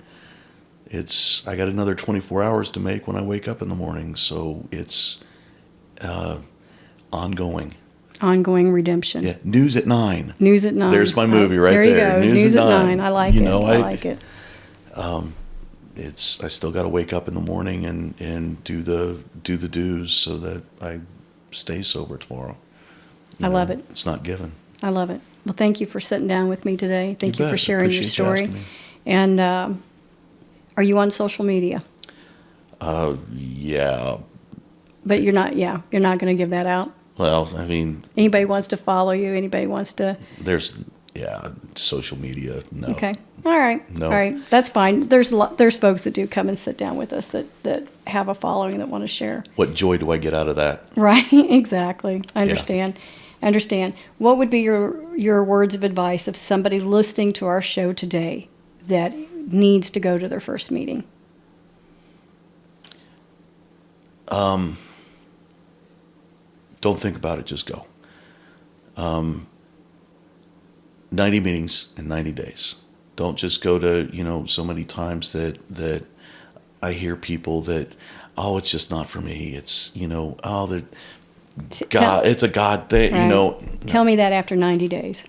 Speaker 2: I got another 24 hours to make when I wake up in the morning. So it's ongoing.
Speaker 1: Ongoing redemption.
Speaker 2: Yeah. News at 9.
Speaker 1: News at 9.
Speaker 2: There's my movie right
Speaker 1: there. You
Speaker 2: there.
Speaker 1: go. News at 9. I like it. I like it.
Speaker 2: I still got to wake up in the morning and do the do's so that I stay sober tomorrow.
Speaker 1: I love it.
Speaker 2: It's not given.
Speaker 1: I love it. Well, thank you for sitting down with me today. Thank you for sharing your
Speaker 2: Appreciate you
Speaker 1: story.
Speaker 2: asking me.
Speaker 1: And are you on social media?
Speaker 2: Yeah.
Speaker 1: But you're not going to give that out?
Speaker 2: Well, I mean,
Speaker 1: Anybody wants to follow you? Anybody wants to?
Speaker 2: there's social media. No.
Speaker 1: Okay. All right.
Speaker 2: No.
Speaker 1: All right. That's fine. There's folks that do come and sit down with us that have a following that want to share.
Speaker 2: What joy do I get out of that?
Speaker 1: Right. Exactly. I understand. I understand. What would be your words of advice of somebody listening to our show today that needs to go to their first meeting?
Speaker 2: Don't think about it. Just go. 90 meetings in 90 days. Don't just go to, so many times that I hear people that, oh, it's just not for me. It's, that God, it's a God thing,
Speaker 1: Right. Tell me that after 90 days.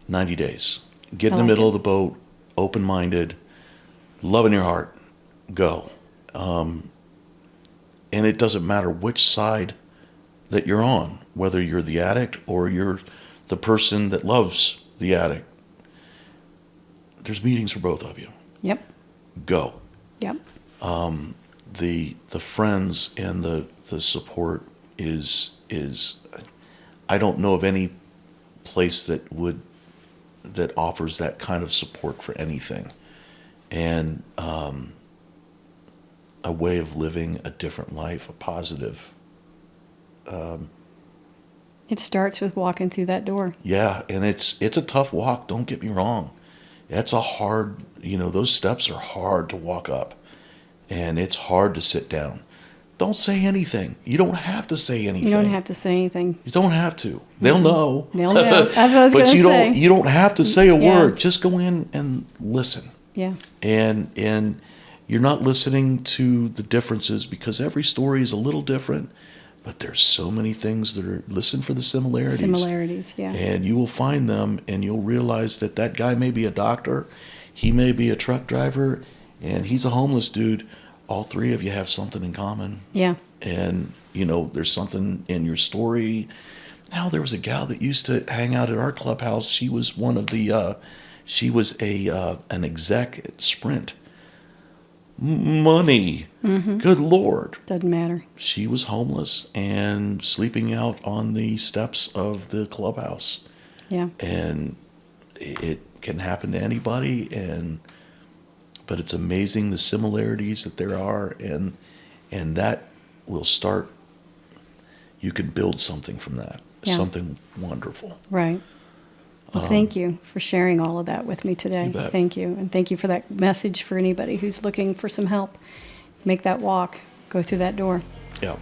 Speaker 2: 90 days. Get in
Speaker 1: I
Speaker 2: the
Speaker 1: like
Speaker 2: middle
Speaker 1: it.
Speaker 2: of the boat, open-minded, love in your heart, go. And it doesn't matter which side that you're on, whether you're the addict or you're the person that loves the addict. There's meetings for both of you.
Speaker 1: Yep.
Speaker 2: Go.
Speaker 1: Yep.
Speaker 2: The friends and the support is I don't know of any place that offers that kind of support for anything, and a way of living a different life, a positive.
Speaker 1: It starts with walking through that door.
Speaker 2: Yeah, and it's a tough walk. Don't get me wrong. It's a hard, those steps are hard to walk up, and it's hard to sit down. Don't say anything. You don't have to say anything.
Speaker 1: You don't have to say anything.
Speaker 2: You don't have to. They'll know.
Speaker 1: They'll know. That's what I was going to say.
Speaker 2: But you don't have to say a
Speaker 1: Yeah.
Speaker 2: word. Just go in and listen.
Speaker 1: Yeah.
Speaker 2: And you're not listening to the differences because every story is a little different, but there's so many things that are, listen for the similarities.
Speaker 1: Similarities, yeah.
Speaker 2: And you will find them, and you'll realize that guy may be a doctor, he may be a truck driver, and he's a homeless dude. All three of you have something in common.
Speaker 1: Yeah.
Speaker 2: And, there's something in your story. Now, there was a gal that used to hang out at our clubhouse. She was one of the, she was an exec at Sprint. Money. Mm-hmm. Good Lord.
Speaker 1: Doesn't matter.
Speaker 2: She was homeless and sleeping out on the steps of the clubhouse.
Speaker 1: Yeah.
Speaker 2: And it can happen to anybody, but it's amazing the similarities that there are, and that will start. You can build something from that, something wonderful.
Speaker 1: Right. Well, thank you for sharing all of that with me today.
Speaker 2: You bet.
Speaker 1: Thank you. And thank you for that message for anybody who's looking for some help. Make that walk. Go through that door.
Speaker 2: Yeah.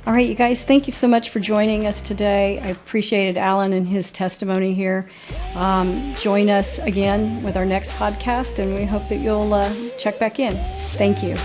Speaker 1: All right, you guys, thank you so much for joining us today. I appreciated Alan and his testimony here. Join us again with our next podcast, and we hope that you'll check back in. Thank you.